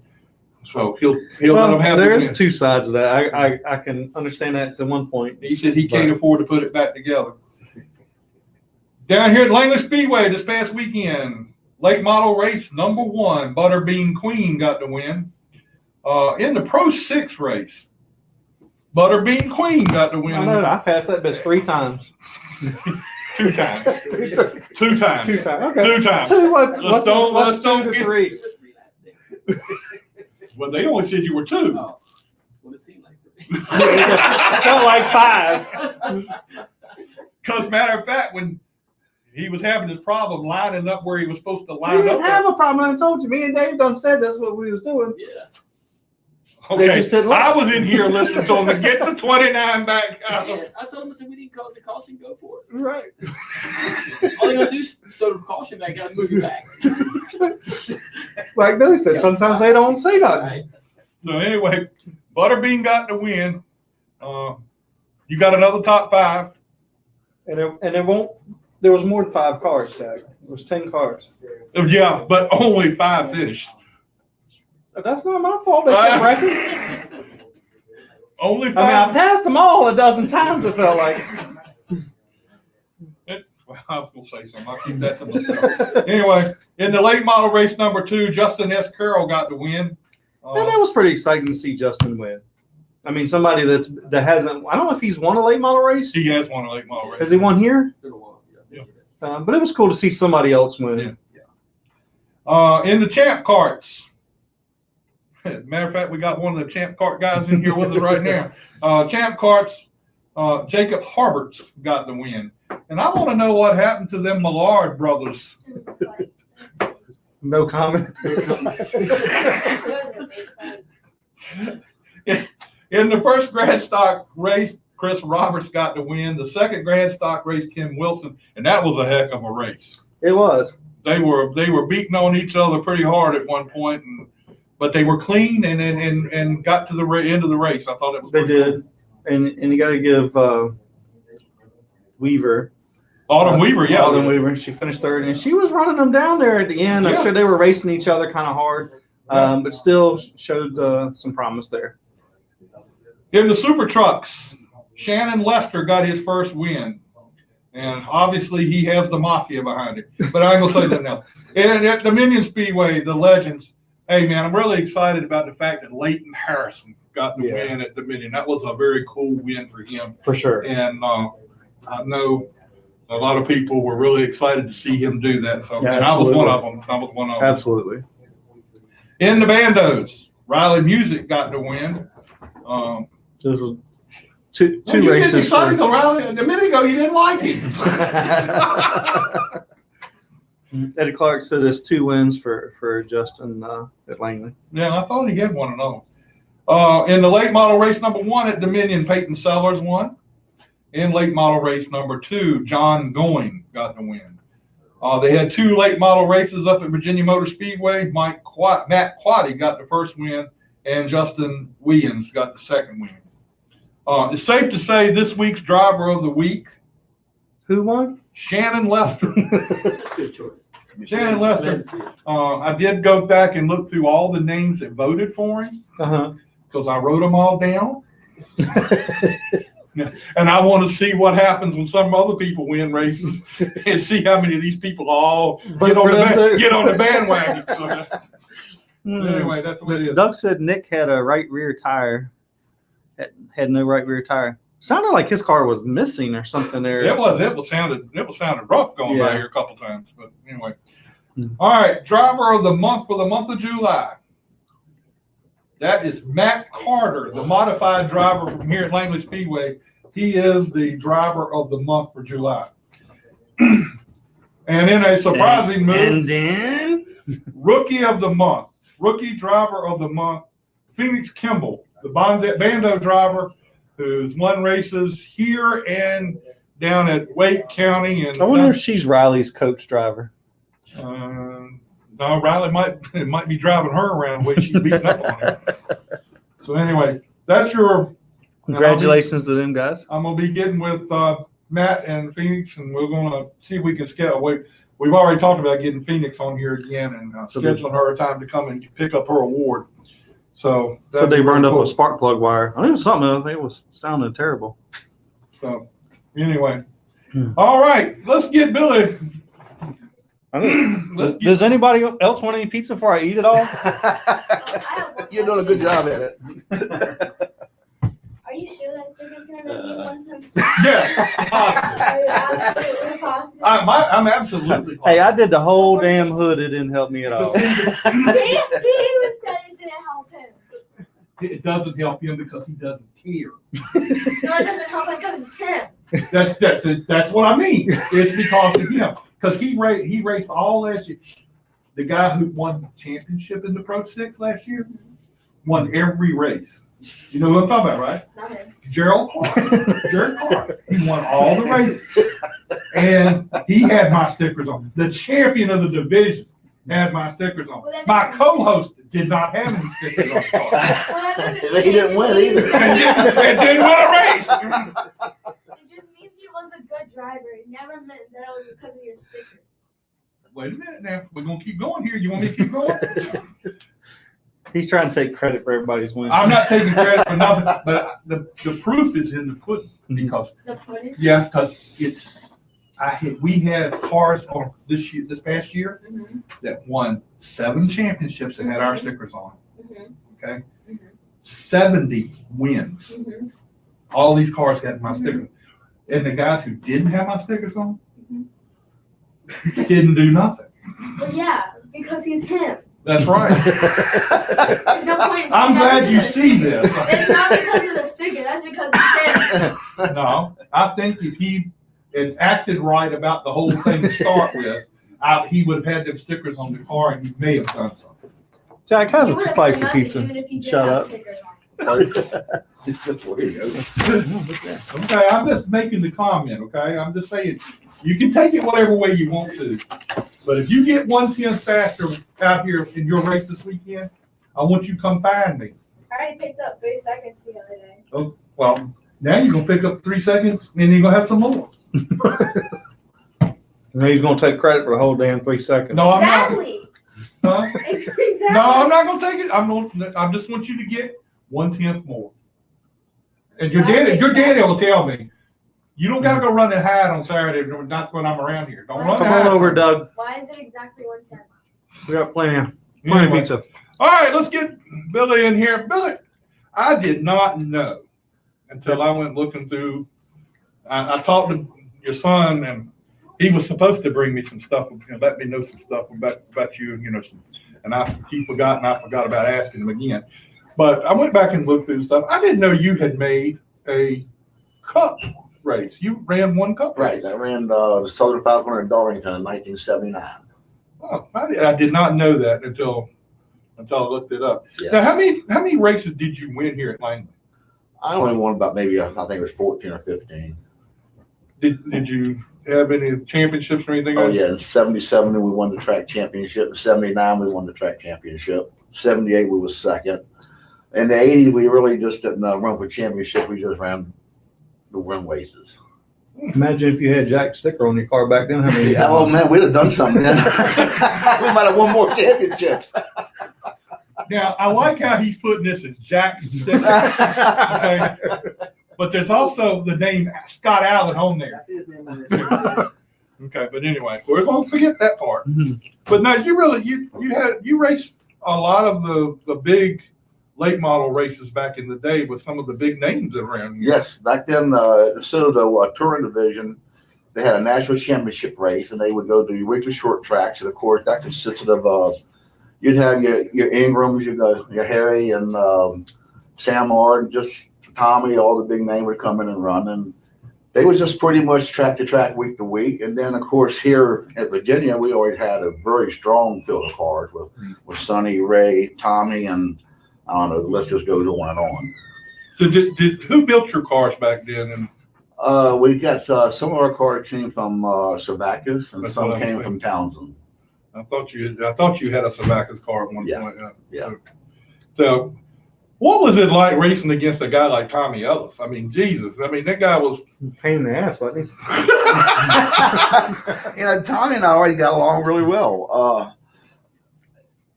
So he'll let him have the win. There's 2 sides of that. I can understand that to one point. He said he can't afford to put it back together. Down here at Langley Speedway this past weekend, late model race number 1, Butterbean Queen got the win. In the Pro 6 race, Butterbean Queen got the win. I know. I passed that bitch 3 times. 2 times. 2 times. 2 times. Okay. 2 times. 2. What's Let's 2 to get- 3? Well, they only said you were 2. Oh, well, it seemed like I felt like 5. Because matter of fact, when he was having this problem lining up where he was supposed to We line didn't up. have a problem. I told you. Me and Dave done said that's what we was doing. Yeah. Okay, They just didn't like I it. was in here listening to him to get the 29 back out. Yeah, I told him, I said, we didn't cause the caution, go for it. Right. All they gotta do is throw the caution back out and move it back. Like Billy said, sometimes they don't say nothing. Right. So anyway, Butterbean got the win. You got another top 5. And it won't. There was more than 5 cars, Jack. It was 10 cars. Yeah, but only 5 finished. But that's not my fault. They kept wrecking. Only 5. I mean, I passed them all a dozen times. It felt like. Well, I was gonna say something. I'll keep that to myself. Anyway, in the late model race number 2, Justin S. Carroll got the win. And it was pretty exciting to see Justin win. I mean, somebody that hasn't. I don't know if he's won a late model race. He has won a late model race. Has he won here? It's been a while. Yeah. But it was cool to see somebody else win. Yeah. In the champ carts. Matter of fact, we got one of the champ cart guys in here with us right now. Champ carts, Jacob Harbert got the win. And I want to know what happened to them Millard brothers. It was a fight. No comment. It was a big fight. In the first Grand Stock race, Chris Roberts got the win. The second Grand Stock race, Kim Wilson, and that was a heck of a race. It was. They were beating on each other pretty hard at one point, but they were clean and got to the end of the race. I thought it was. They pretty did. And you got to give Weaver. Autumn Weaver, yeah. Autumn Weaver. She finished 3rd, and she was running them down there at the end. I'm Yeah. sure they were racing each other kind of hard, but still showed some promise there. In the super trucks, Shannon Lester got his first win. And obviously he has the mafia behind it. But I ain't gonna say that now. And at Dominion Speedway, the legends, hey man, I'm really excited about the fact that Leighton Harrison got the win at Dominion. That was a very cool win for him. For sure. And I know a lot of people were really excited to see him do that. So Yeah, and I was one absolutely. of them. Absolutely. In the Bandos, Riley Music got the win. This was two Well, you races. didn't decide to go Riley. A minute ago, you didn't like him. Eddie Clark said there's 2 wins for Justin at Langley. Yeah, I thought he had one another. In the late model race number 1 at Dominion, Peyton Sellers won. In late model race number 2, John Going got the win. They had 2 late model races up at Virginia Motor Speedway. Matt Quaddy got the first win, and Justin Williams got the second win. It's safe to say this week's driver of the week, Who won? Shannon Lester. Good choice. Shannon Lester. I did go back and look through all the names that voted for him Uh-huh. because I wrote them all down. And I want to see what happens when some other people win races and see how many of these people all Vote for them too. get on the bandwagon. So anyway, that's what it is. Doug said Nick had a right rear tire. Had no right rear tire. Sounded like his car was missing or something there. It was sounded rough going by Yeah. here a couple times, but anyway. All right, driver of the month for the month of July. That is Matt Carter, the modified driver from here at Langley Speedway. He is the driver of the month for July. And in a surprising move, And then rookie of the month, rookie driver of the month, Phoenix Kimball, the Bando driver who's won races here and down at Wake County. And I wonder if she's Riley's coach driver. no, Riley might be driving her around the way she's beating up on her. So anyway, that's your. Congratulations to them guys. I'm gonna be getting with Matt and Phoenix, and we're gonna see if we can schedule. We've already talked about getting Phoenix on here again and scheduling her a time to come and pick up her award. So They burned up cool. a spark plug wire. I think it was something else. It was sounding terrible. So anyway, all right, let's get Billy. I don't- Let's Does, get- does anybody else want any pizza before I eat it all? I have one You're doing a good job at it. Are you sure that sticker's gonna make you one time? Yeah. Are you absolutely positive? I'm absolutely. Hey, I did the whole damn hood. It didn't help me at all. He even said it didn't help him. It doesn't help him because he doesn't care. No, it doesn't help him because it's him. That's what I mean. It's because of him. Because he raced all last year. The guy who won the championship in the Pro 6 last year won every race. You know what I'm talking about, right? Not him. Gerald Clark. Gerald Clark. He won all the races. And he had my stickers on. The champion of the division had my stickers on. My co-host did not have any stickers on the car. Well, that doesn't He didn't win either. And didn't win a race. It just means he was a good driver. It never meant that it was because of your sticker. Wait a minute now. We're going to keep going here. You want me to keep going? He's trying to take credit for everybody's win. I'm not taking credit for nothing, but the proof is in the pudding because The pudding. we had cars on this past year Mm-hmm. that won 7 championships that had our stickers on. Mm-hmm. Okay, Mhm. 70 wins. Mm-hmm. All these cars had my stickers, and the guys who didn't have my stickers on didn't do nothing. Well, yeah, because he's him. That's right. There's no point in saying I'm that's glad because you of the see sticker. this. It's not because of the sticker. That's because it's him. No, I think if he had acted right about the whole thing to start with, he would have had them stickers on the car and he may have done something. Jack, He have would a have slice of done nothing pizza. even if he did Shut have up. stickers on. It's just the way it goes. Okay, I'm just making the comment, okay? I'm just saying, you can take it whatever way you want to. But if you get 1/10 faster out here in your race this weekend, I want you to come find me. I already picked up 3 seconds the other day. Well, now you're gonna pick up 3 seconds and you're gonna have some more. And he's gonna take credit for the whole damn 3 seconds. No, I'm not. Exactly. Huh? Exactly. No, I'm not gonna take it. I just want you to get 1/10 more. And your daddy will tell me, you don't gotta go run and hide on Saturday, not when I'm around here. Don't run Come and on hide. over, Doug. Why is it exactly 110? We got plenty of Anyway. pizza. All right, let's get Billy in here. Billy, I did not know until I went looking through. I talked to your son, and he was supposed to bring me some stuff, let me know some stuff about you, and he forgot, and I forgot about asking him again. But I went back and looked through stuff. I didn't know you had made a cup race. You ran one cup Right, race. I ran the Southern 500 Darlington in 1979. Oh, I did not know that until I looked it up. Yeah. Now, how many races did you win here at Langley? I only won about maybe, I think it was 14 or 15. Did you have any championships or anything? Oh, yeah, in 77, we won the track championship. In 79, we won the track championship. 78, we was second. In the 80s, we really just didn't run for championship. We just ran the win races. Imagine if you had Jack's sticker on your car back then. How many? Oh, man, we'd have done something then. We might have won more championships. Now, I like how he's putting this as Jack's sticker. Okay. But there's also the name Scott Allen on there. That's his name on it. Okay, but anyway, we're going to forget that part. Mhm. But no, you raced a lot of the big late model races back in the day with some of the big names around here. Yes, back then, instead of the touring division, they had a national championship race, and they would go to your weekly short tracks. And of course, that consisted of you'd have your Ingrams, your Harry and Sam Ard, just Tommy. All the big names would come in and run, and they was just pretty much track to track, week to week. And then, of course, here at Virginia, we always had a very strong field of cars with Sonny, Ray, Tommy, and I don't know. Let's just go on and on. So who built your cars back then? And We got some of our cars came from Savacus, and That's some what I was came from Townsend. I thought you had a Savacus car at one Yeah. point. Yeah. So what was it like racing against a guy like Tommy Ellis? I mean, Jesus. I mean, that guy was. Pain in the ass, wasn't he? Tommy and I already got along really well.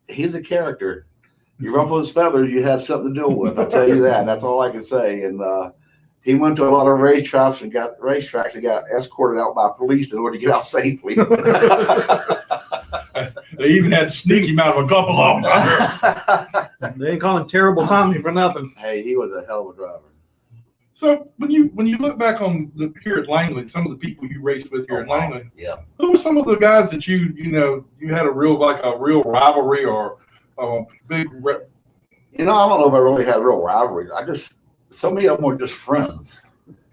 He's a character. You ruffle his feathers, you have something to deal with. I'll tell you that. That's all I can say. And he went to a lot of racetracks and got escorted out by police in order to get out safely. They even had to sneak him out of a couple of them. I heard. They ain't calling terrible Tommy for nothing. Hey, he was a hell of a driver. So when you look back on here at Langley, some of the people you raced with here at Langley, Yeah. who were some of the guys that you had a real rivalry or big? I don't know if I really had real rivalries. So many of them were just friends.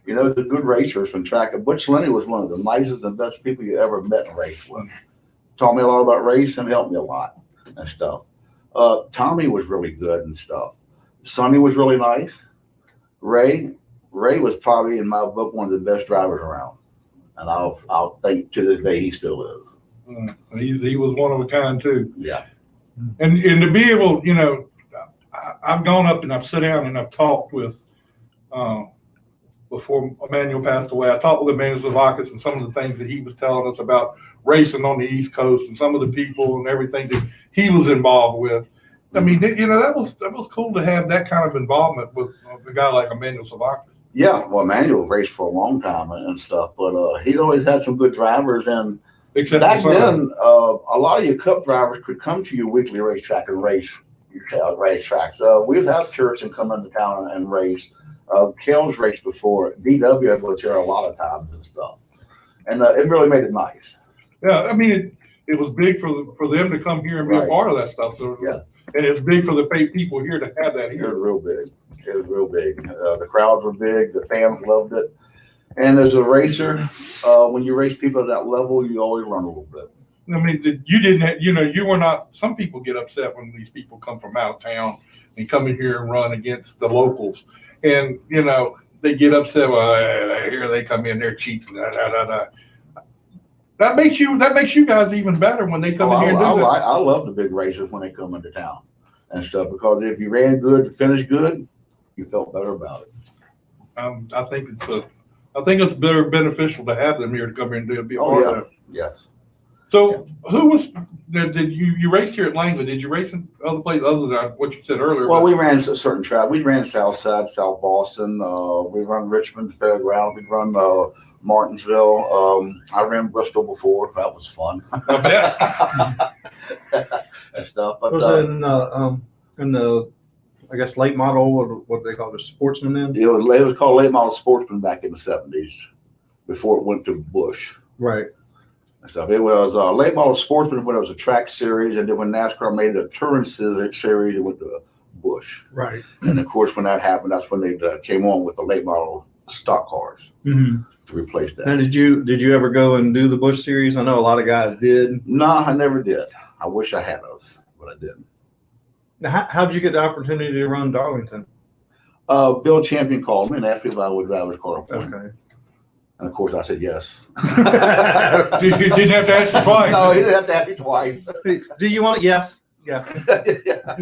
The good racers from track. Butch Lenny was one of the nicest and best people you ever met and raced with. Taught me a lot about racing, helped me a lot and stuff. Tommy was really good and stuff. Sonny was really nice. Ray was probably, in my book, one of the best drivers around. And I'll think to this day he still is. He was one of a kind too. Yeah. And to be able, I've gone up and I've sat down and I've talked with, before Emmanuel passed away, I talked with Emmanuel Zavakis and some of the things that he was telling us about racing on the East Coast and some of the people and everything that he was involved with. I mean, that was cool to have that kind of involvement with a guy like Emmanuel Zavakis. Yeah, well, Emmanuel raced for a long time and stuff, but he'd always had some good drivers. And Except back then, a lot of your Cup drivers could come to your weekly racetrack and race your racetracks. We've had Churchill come into town and race. Kells raced before. DW was here a lot of times and stuff, and it really made it nice. Yeah, I mean, it was big for them to come here and be a part of that stuff. So Yeah. And it's big for the people here to have that It here. was real big. It was real big. The crowds were big. The fans loved it. And as a racer, when you race people at that level, you always learn a little bit. I mean, you didn't have, you were not, some people get upset when these people come from out of town and come in here and run against the locals. And, they get upset, well, here they come in, they're cheating, That makes you guys even better when they come in here and do that. I love the big racers when they come into town and stuff, because if you ran good, finished good, you felt better about it. I think it's better beneficial to have them here to come here and be a part of it. Yes. So who was did you raced here at Langley? Did you race in other places other than what you said earlier? Well, we ran a certain track. We ran Southside, South Boston. We run Richmond Fairgrounds. We run Martinsville. I ran Bristol before. That was fun. I bet. And stuff. But, Was it in the I guess late model, what they call it, sportsman then? it was called Late Model Sportsman back in the 70s before it went to Bush. Right. And stuff. It was Late Model Sportsman when it was a track series, and then when NASCAR made it a touring series, it went to Bush. Right. And of course, when that happened, that's when they came on with the late model stock cars Mm-hmm. to replace that. Now, did you ever go and do the Bush series? I know a lot of guys did. No, I never did. I wish I had those, but I didn't. Now, how did you get the opportunity to run Darlington? Bill Champion called me and asked me if I would drive his car for him. Okay. And of course, I said yes. You didn't have to ask you twice. No, he didn't have to ask me twice. Do you want? Yes. Yeah. Yeah.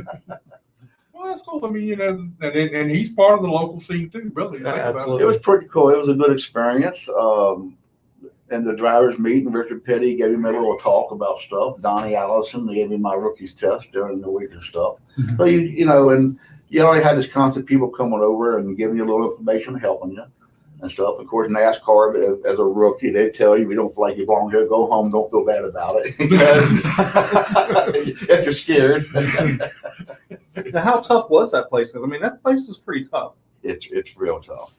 Well, that's cool. I mean, and he's part of the local scene too, really. Yeah, Think about it. absolutely. It was pretty cool. It was a good experience. And the drivers meeting, Richard Petty gave him a little talk about stuff. Donnie Allison gave me my rookie's test during the week and stuff. Mhm. So and you already had this constant people coming over and giving you a little information, helping you and stuff. Of course, NASCAR as a rookie, they tell you, we don't feel like you belong here, go home, don't feel bad about it. If you're scared. Now, how tough was that place? I mean, that place is pretty tough. It's real tough.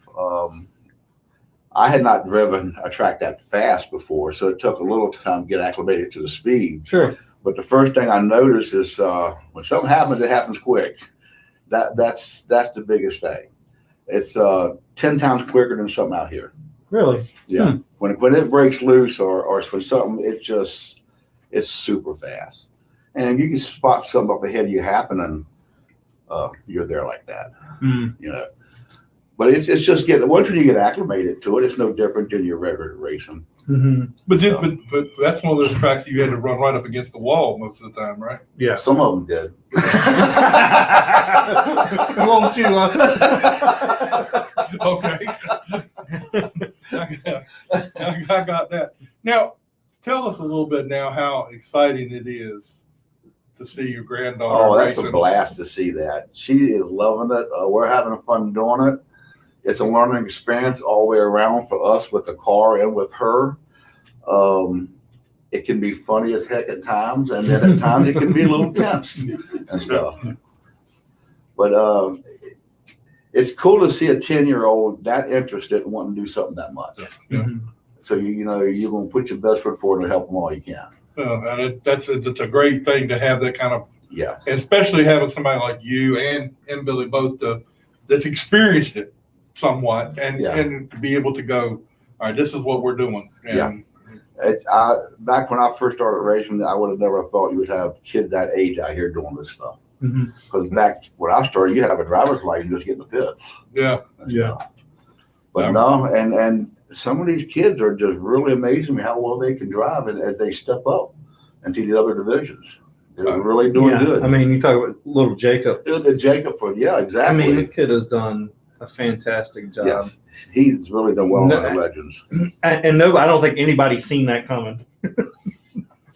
I had not driven a track that fast before, so it took a little time to get acclimated to the speed. Sure. But the first thing I noticed is when something happens, it happens quick. That's the biggest thing. It's 10 times quicker than something out here. Really? Yeah. When it breaks loose or when something, it's super fast. And you can spot something up ahead of you happening, you're there like that. Mm. But it's just once you get acclimated to it, it's no different than your regular racing. Mm-hmm. But that's one of those tracks you had to run right up against the wall most of the time, right? Yeah. Some of them did. Won't you? Okay. I got that. Now, tell us a little bit now how exciting it is to see your granddaughter Oh, that's racing. a blast to see that. She is loving it. We're having fun doing it. It's a learning experience all the way around for us with the car and with her. it can be funny as heck at times, and then at times it can be a little tense and stuff. But it's cool to see a 10-year-old that interested and wanting to do something that much. Yeah. So you know you're gonna put your best foot forward to help them all you can. And that's a great thing to have that kind of, Yes. and especially having somebody like you and Billy both that's experienced it somewhat, and Yeah. and to be able to go, all right, this is what we're doing. And Yeah. Back when I first started racing, I would have never thought you would have kids that age out here doing this stuff. Mhm. Because back when I started, you have a driver's license just get in the pits. Yeah. Yeah. But no, and some of these kids are just really amazing me how well they can drive, and as they step up into the other divisions, they're really doing Yeah. good. I mean, you talk about little Jacob. The Jacob, yeah, I exactly. mean, the kid has done a fantastic job. Yes, he's really done well No, on the legends. And no, I don't think anybody's seen that coming.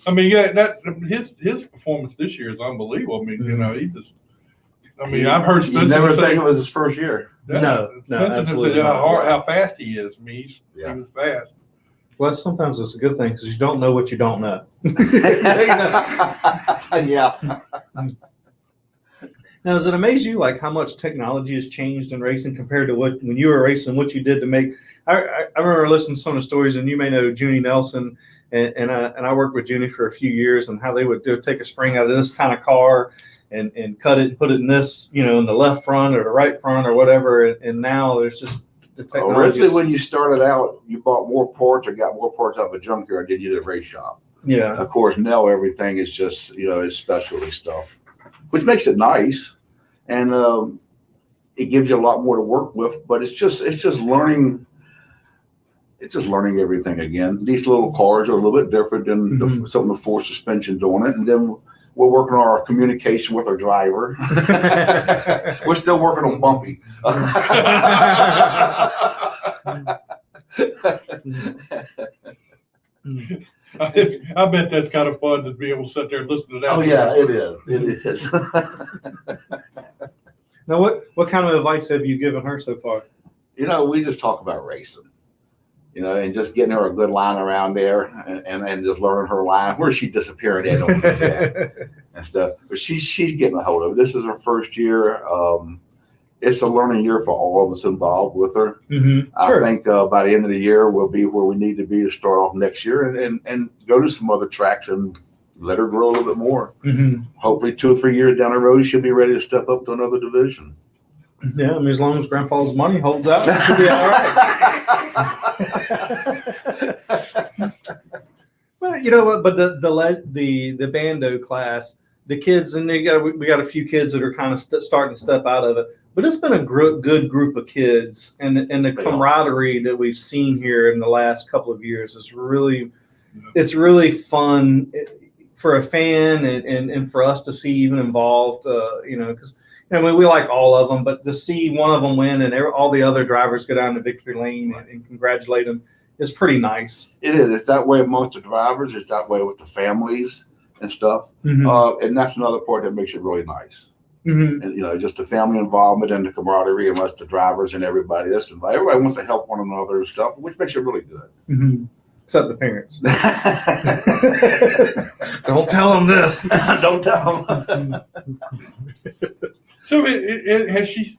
I mean, yeah, that his performance this year is unbelievable. I mean, you know, he just. I mean, I've heard You Spencer never say, think it was his first year. No, Spencer absolutely said not. how fast he is. I mean, he was fast. Well, sometimes it's a good thing because you don't know what you don't know. Yeah. Now, does it amaze you like how much technology has changed in racing compared to what when you were racing, what you did to make? I remember listening to some of the stories, and you may know Junie Nelson, and I worked with Junie for a few years, and how they would take a spring out of this kind of car and cut it and put it in this, you know, in the left front or the right front or whatever. And now there's just the technology. Originally, when you started out, you bought more parts or got more parts out of a junkyard than you did at a race shop. Yeah. Of course, now everything is just, you know, it's specialty stuff, which makes it nice, and it gives you a lot more to work with. But it's just learning. It's just learning everything again. These little cars are a little bit different than some of the four suspensions on it, and then we're working on our communication with our driver. We're still working on bumpy. I bet that's kind of fun to be able to sit there and listen to that. Oh yeah, it is. It is. Now, what kind of advice have you given her so far? You know, we just talk about racing. You know, and just getting her a good line around there, and just learning her line. Where's she disappearing at and stuff? But she's getting a hold of it. This is her first year. It's a learning year for all of us involved with her. I think by the end of the year we'll be where we need to be to start off next year, and go to some other tracks and let her grow a little bit more. Hopefully 2 or 3 years down the road she'll be ready to step up to another division. Yeah, I mean, as long as Grandpa's money holds out, it should be all right. Well, you know what? But the Bando class, the kids, and we got a few kids that are kind of starting to step out of it. But it's been a good group of kids, and the camaraderie that we've seen here in the last couple of years is really, it's really fun for a fan and for us to see even involved. You know, because. I mean, we like all of them, but to see one of them win and all the other drivers go down to victory lane and congratulate them is pretty nice. It is. It's that way amongst the drivers. It's that way with the families and stuff. And that's another part that makes it really nice. And, you know, just the family involvement and the camaraderie amongst the drivers and everybody. Everybody wants to help one another and stuff, which makes it really good. Except the parents. Don't tell them this. Don't tell them. So has she,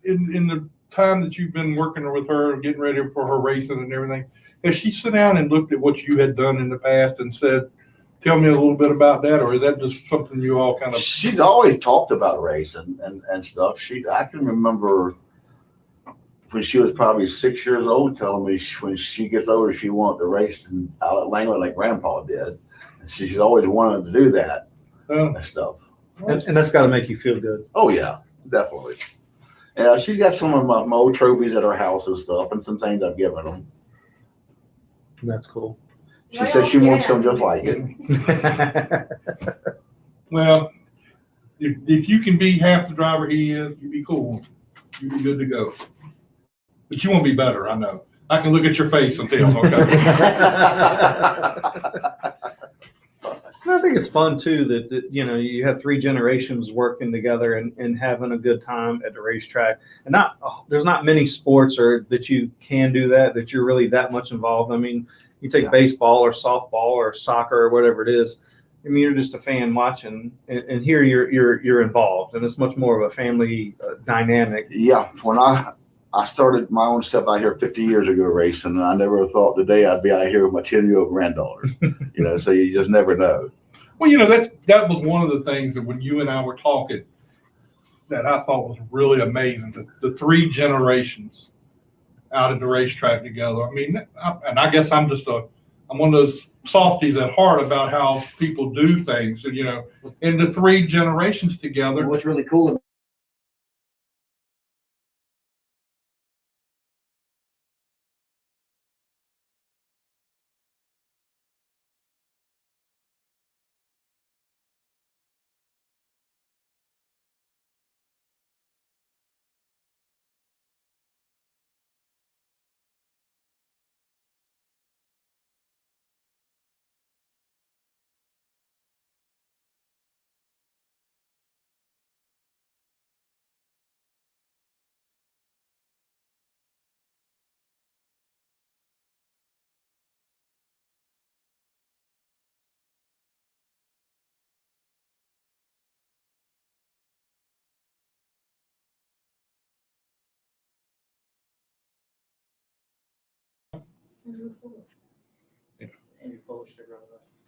in the time that you've been working with her, getting ready for her racing and everything, has she sat down and looked at what you had done in the past and said, tell me a little bit about that, or is that just something you all kind of? She's always talked about racing and stuff. I can remember when she was probably 6 years old telling me when she gets older she wanted to race out at Langley like Grandpa did. And she's always wanted to do that and stuff. And that's got to make you feel good. Oh yeah, definitely. Yeah, she's got some of my old trophies at her house and stuff, and some things I've given them. That's cool. She said she wants some just like it. Well, if you can be half the driver he is, you'd be cool. You'd be good to go. But you want to be better, I know. I can look at your face and tell. Okay. I think it's fun too that you have three generations working together and having a good time at the racetrack. And there's not many sports that you can do that you're really that much involved. I mean, you take baseball or softball or soccer or whatever it is. I mean, you're just a fan watching, and here you're involved, and it's much more of a family dynamic. Yeah, when I started my own stuff out here 50 years ago racing, and I never thought today I'd be out here with my 10-year-old granddaughter. So you just never know. Well, that was one of the things that when you and I were talking that I thought was really amazing, the three generations out at the racetrack together. I mean, I guess I'm one of those softies at heart about how people do things, and in the three generations together. What's really cool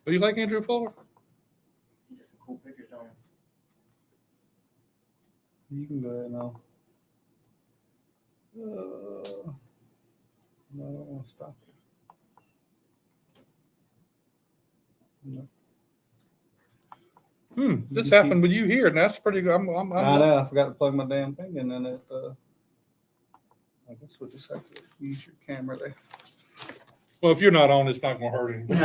What do you like, Andrew Fuller? Get some cool pictures on him. You can go ahead now. No, I don't want to stop you. No. This happened with you here, and that's pretty good. I know. I forgot to plug my damn thing in, and I guess we'll just have to use your camera there. Well, if you're not on, it's not going to hurt anything.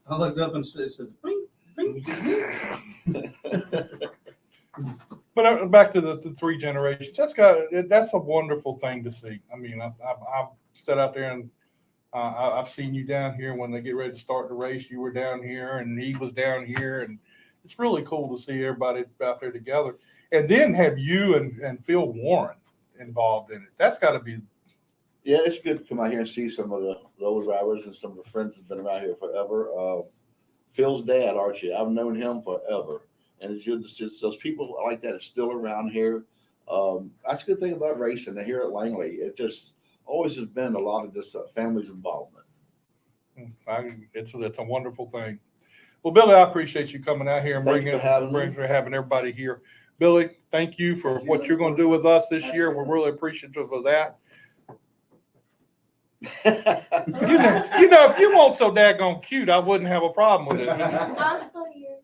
I looked up and it says, bing, bing, bing. But back to the three generations. That's a wonderful thing to see. I mean, I've sat out there and I've seen you down here when they get ready to start the race. You were down here, and he was down here, and it's really cool to see everybody out there together. And then have you and Phil Warren involved in it. That's got to be. Yeah, it's good to come out here and see some of the old drivers and some of the friends that've been around here forever. Phil's dad, Archie, I've known him forever. And it's good to see those people like that are still around here. That's a good thing about racing here at Langley. It just always has been a lot of this family's involvement. It's a wonderful thing. Well, Billy, I appreciate you coming out here and having everybody here. Billy, thank you for what you're going to do with us this year. We're really appreciative of that. If you weren't so daggone cute, I wouldn't have a problem with it. I'm still here.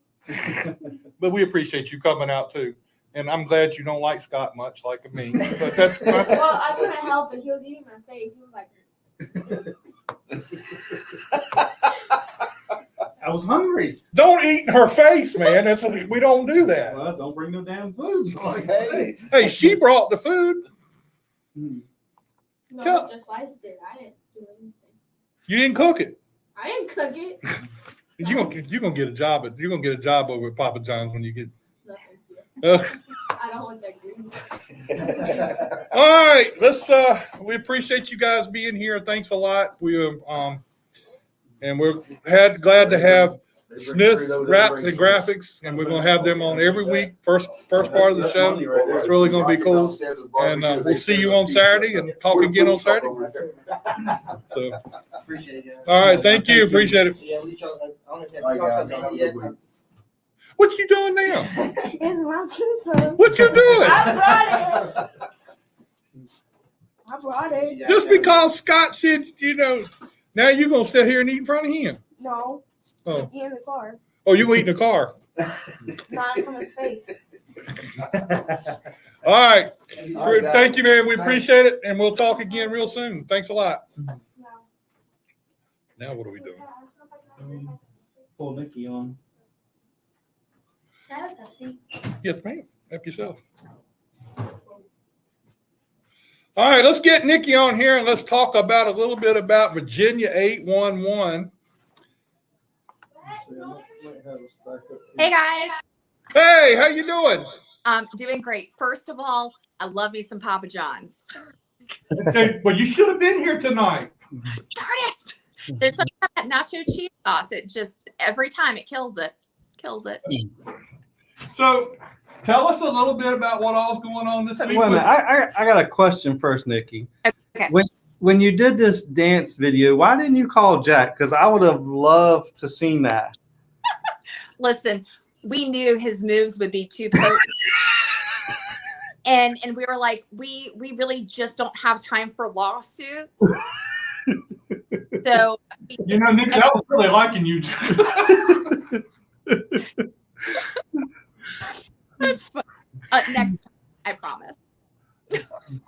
But we appreciate you coming out too. And I'm glad you don't like Scott much like me. But that's Well, I couldn't help it. He was eating my face. He was like, I was hungry. don't eat in her face, man. We don't do that. Well, don't bring no damn food. Hey, she brought the food. no, Mr. Slice did. I didn't do anything. You didn't cook it. I didn't cook it. You're gonna get a job over at Papa John's when you get. Nothing. I don't want that grease. All right, we appreciate you guys being here. Thanks a lot. We're glad to have Smith's Wraps and Graphics, and we're gonna have them on every week. First part of the show. It's really gonna be cool. And we'll see you on Saturday and talk again on Saturday. So, Appreciate it. all right, thank you. Appreciate it. Yeah, we talked about yet. What you doing now? It's my pizza. What you doing? I brought it. Just because Scott said, now you're gonna sit here and eat in front of him. No. Oh. Eat in the car. Oh, you eat in the car. Not in someone's face. All right. Thank you, man. We appreciate it, and we'll talk again real soon. Thanks a lot. No. Now what are we doing? Pull Nikki on. Can I have a Pepsi? Yes, ma'am. Help yourself. All right, let's get Nikki on here and let's talk about a little bit about Virginia 811. Hey guys, Hey, how you doing? doing great. First of all, I love me some Papa John's. Hey, well, you should have been here tonight. Darn it! There's something about that nacho cheese sauce. It just every time it kills it. Kills it. So, tell us a little bit about what all's going on this week. Wait a minute. I got a question first, Nikki. Okay. When you did this dance video, why didn't you call Jack? Because I would have loved to seen that. Listen, we knew his moves would be too potent. And we were like, we really just don't have time for lawsuits. So You know, Nick, I was really liking you. that's fun. Next time, I promise.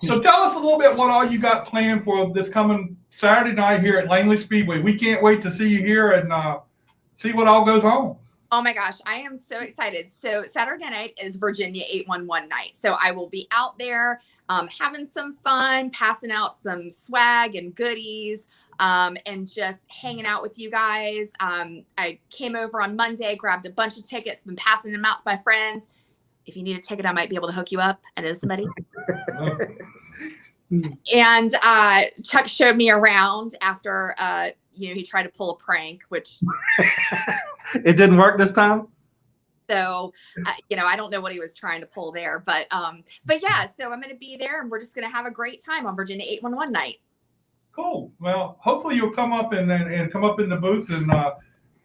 So tell us a little bit what all you got planned for this coming Saturday night here at Langley Speedway. We can't wait to see you here and see what all goes on. Oh my gosh, I am so excited. So Saturday night is Virginia 811 night. So I will be out there having some fun, passing out some swag and goodies, and just hanging out with you guys. I came over on Monday, grabbed a bunch of tickets, been passing them out to my friends. If you need a ticket, I might be able to hook you up. I know somebody. And Chuck showed me around after he tried to pull a prank, which It didn't work this time? so I don't know what he was trying to pull there, but yeah, so I'm going to be there and we're just going to have a great time on Virginia 811 night. Cool. Well, hopefully you'll come up and come up in the booth and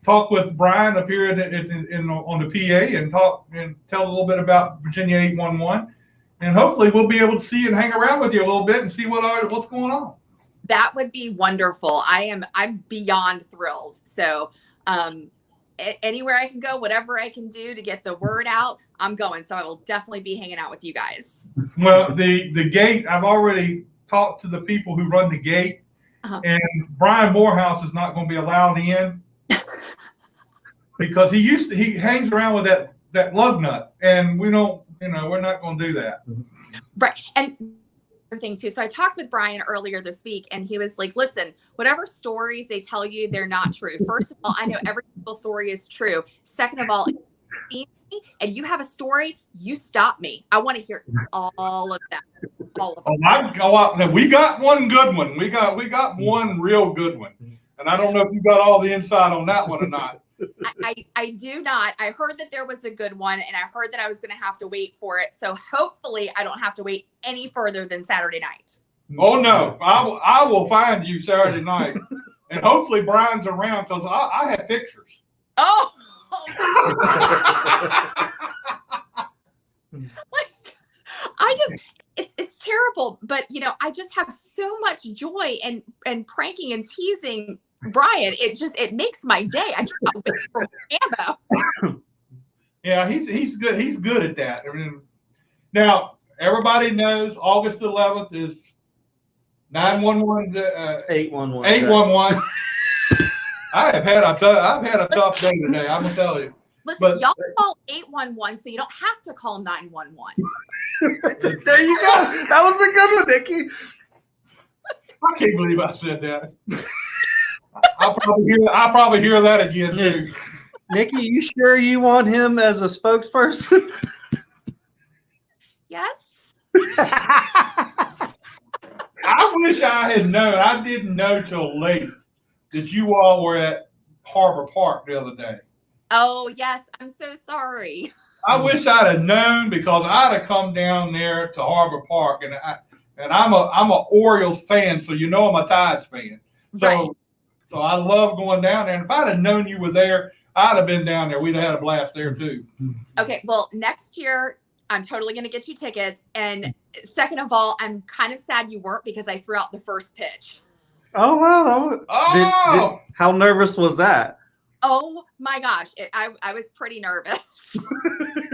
talk with Brian up here on the PA and talk and tell a little bit about Virginia 811. And hopefully we'll be able to see and hang around with you a little bit and see what's going on. That would be wonderful. I'm beyond thrilled. So anywhere I can go, whatever I can do to get the word out, I'm going. So I will definitely be hanging out with you guys. Well, the gate, I've already talked to the people who run the gate, and Brian Morehouse is not going to be allowed in because he hangs around with that lug nut, and we don't, we're not going to do that. Right. And thing too. So I talked with Brian earlier this week and he was like, listen, whatever stories they tell you, they're not true. First of all, I know every single story is true. Second of all, if you see me and you have a story, you stop me. I want to hear all of that. All of it. We got one good one. We got one real good one. And I don't know if you got all the inside on that one or not. I do not. I heard that there was a good one and I heard that I was going to have to wait for it. So hopefully I don't have to wait any further than Saturday night. Oh no, I will find you Saturday night. And hopefully Brian's around because I have pictures. Oh, it's terrible. But I just have so much joy and pranking and teasing Brian. It makes my day. I cannot wait for Bando. Yeah, he's good. He's good at that. I mean, now everybody knows August 11th is 911. 811. 811. I've had a tough day today. I'm gonna tell you. Listen, y'all call 811, so you don't have to call 911. There you go. That was a good one, Nikki. I can't believe I said that. I'll probably hear that again too. Nikki, you sure you want him as a spokesperson? Yes. I wish I had known. I didn't know till late that you all were at Harbor Park the other day. Oh yes, I'm so sorry. I wish I'd have known because I'd have come down there to Harbor Park, and I'm a Orioles fan, so I'm a Tides fan. Right. So I love going down there. And if I'd have known you were there, I'd have been down there. We'd have had a blast there too. Okay, well, next year I'm totally going to get you tickets. And second of all, I'm kind of sad you weren't because I threw out the first pitch. Oh wow! How nervous was that? Oh my gosh, I was pretty nervous.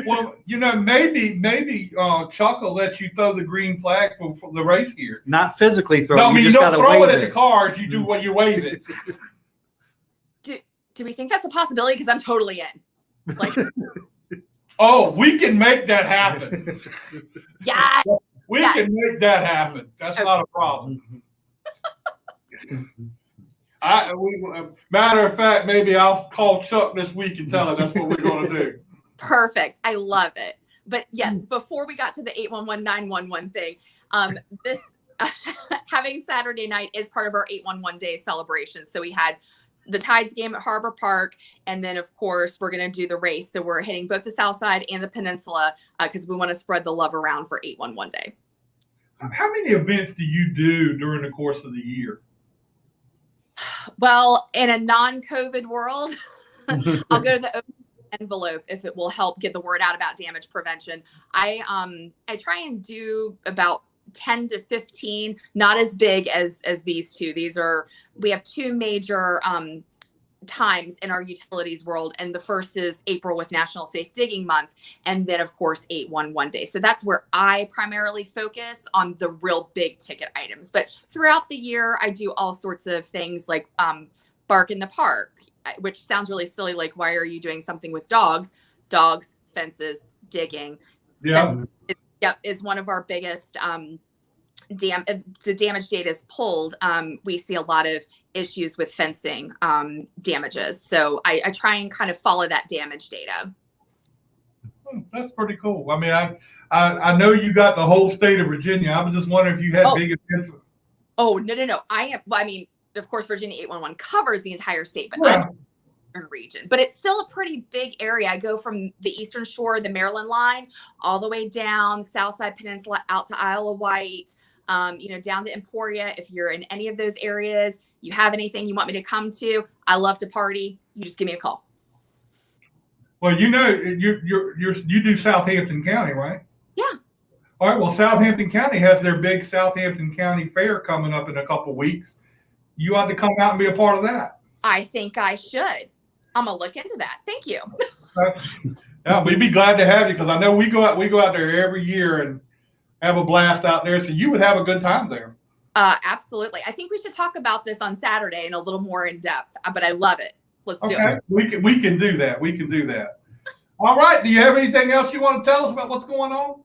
Well, maybe Chuck will let you throw the green flag for the race here. Not physically throw. No, I mean, you just don't gotta throw wave it at the cars. You do what you wave it. Do we think that's a possibility? Because I'm totally in. Like, oh, we can make that happen. Yeah. We can make that happen. That's not a problem. Matter of fact, maybe I'll call Chuck this week and tell him that's what we're going to do. Perfect. I love it. But yes, before we got to the 811 911 thing, this having Saturday night is part of our 811 day celebration. So we had the Tides game at Harbor Park, and then of course we're going to do the race. So we're hitting both the South Side and the Peninsula because we want to spread the love around for 811 day. How many events do you do during the course of the year? Well, in a non-COVID world, I'll go to the open envelope if it will help get the word out about damage prevention. I try and do about 10 to 15, not as big as these two. We have two major times in our utilities world, and the first is April with National Safe Digging Month, and then of course 811 day. So that's where I primarily focus on the real big ticket items. But throughout the year, I do all sorts of things like Bark in the Park, which sounds really silly. Like, why are you doing something with dogs? Dogs, fences, digging. Yeah. Is one of our biggest the damage data is pulled. We see a lot of issues with fencing damages. So I try and kind of follow that damage data. That's pretty cool. I mean, I know you got the whole state of Virginia. I was just wondering if you had big events. Oh, no. I mean, of course, Virginia 811 covers the entire state, but Yeah. region, but it's still a pretty big area. I go from the Eastern Shore, the Maryland line, all the way down Southside Peninsula out to Isle of Wight, down to Emporia. If you're in any of those areas, you have anything you want me to come to, I love to party. You just give me a call. Well, you do Southampton County, right? Yeah. All right. Well, Southampton County has their big Southampton County Fair coming up in a couple of weeks. You ought to come out and be a part of that. I think I should. I'm gonna look into that. Thank you. Yeah, we'd be glad to have you because I know we go out there every year and have a blast out there. So you would have a good time there. Absolutely. I think we should talk about this on Saturday in a little more in depth. But I love it. Let's do it. We can do that. We can do that. All right. Do you have anything else you want to tell us about what's going on?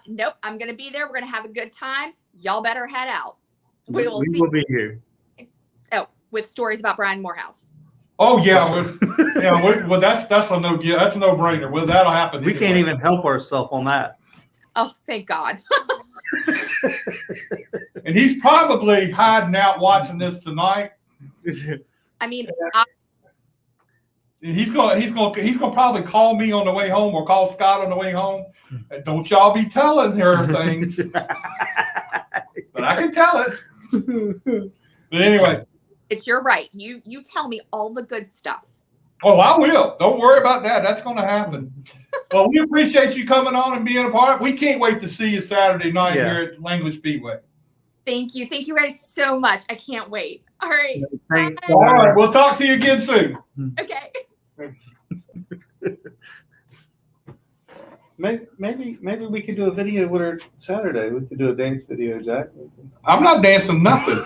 Nope. I'm gonna be there. We're gonna have a good time. Y'all better head out. We will be here. Oh, with stories about Brian Morehouse. Oh yeah, well that's a no-brainer. Well, that'll happen. We can't even help ourselves on that. Oh, thank God. And he's probably hiding out watching this tonight. I mean, he's gonna probably call me on the way home or call Scott on the way home. And don't y'all be telling her things, but I can tell it. But anyway. It's your right. You tell me all the good stuff. Oh, I will. Don't worry about that. That's going to happen. Well, we appreciate you coming on and being a part. We can't wait to see you Saturday night here at Langley Speedway. Thank you. Thank you guys so much. I can't wait. All right. Thanks. All right. We'll talk to you again soon. Okay. Maybe we could do a video with her Saturday. We could do a dance video, Jack. I'm not dancing nothing.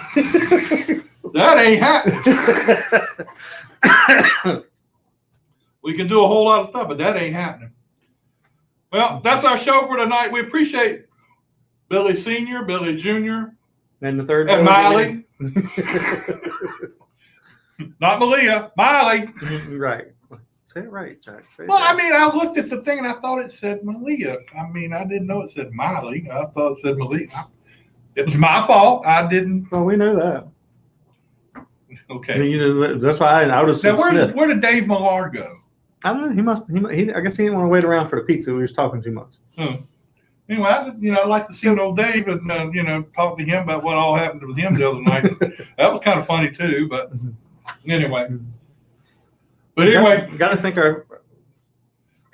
That ain't happening. We can do a whole lot of stuff, but that ain't happening. Well, that's our show for tonight. We appreciate Billy Sr., Billy Jr., and the third and Myliah. Not Myliah, Myliah. Right. Say it right, Jack. I mean, I looked at the thing and I thought it said Myliah. I mean, I didn't know it said Myliah. I thought it said Myliah. It was my fault. I didn't. Well, we know that. Okay. That's why I would have said Smith. Where did Dave Millard go? I don't know. I guess he didn't want to wait around for the pizza. We was talking too much. Anyway, I'd like to see old Dave and talk to him about what all happened with him the other night. That was kind of funny too. But anyway, got to think our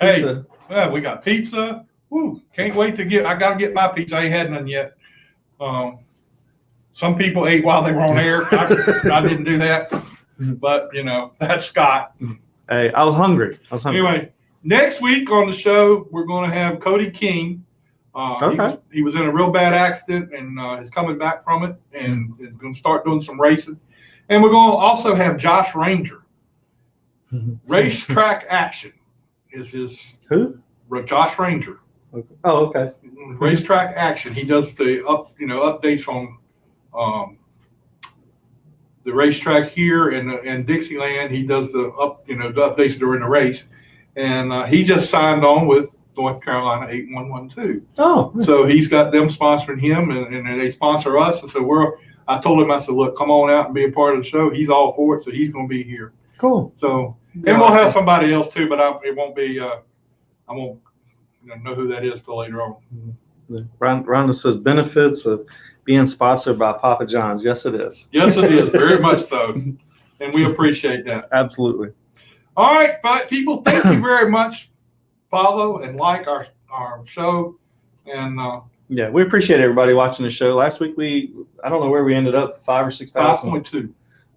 pizza. Hey, we got pizza. Woo! Can't wait to get. I got to get my pizza. I ain't had none yet. Some people ate while they were on air. I didn't do that, but that's Scott. Hey, I was hungry. Anyway, next week on the show, we're going to have Cody King. Okay. He was in a real bad accident and is coming back from it and is going to start doing some racing. And we're going to also have Josh Ranger. Racetrack Action is his. Who? Josh Ranger. Okay. Oh, okay. Racetrack Action. He does the updates on the racetrack here in Dixieland. He does the updates during the race, and he just signed on with North Carolina 8112. Oh, So he's got them sponsoring him, and they sponsor us. And so I told him, I said, look, come on out and be a part of the show. He's all for it, so he's going to be here. cool. So, and we'll have somebody else too, but it won't be. I won't know who that is till later on. Rhonda says benefits of being sponsored by Papa John's. Yes, it is. Yes, it is very much so, and we appreciate that. Absolutely. All right, people, thank you very much. Follow and like our show, and Yeah, we appreciate everybody watching the show. Last week I don't know where we ended up, 5,000 or 6,000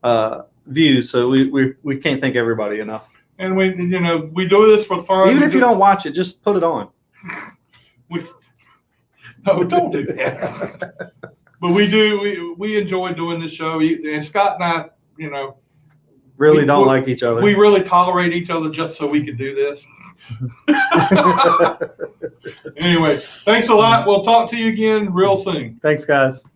5.2. Views. So we can't thank everybody enough. And we do this for fun. Even if you don't watch it, just put it on. No, don't do that. But we enjoy doing this show, and Scott and I, Really don't like each other. we really tolerate each other just so we can do this. Anyway, thanks a lot. We'll talk to you again real soon. Thanks, guys.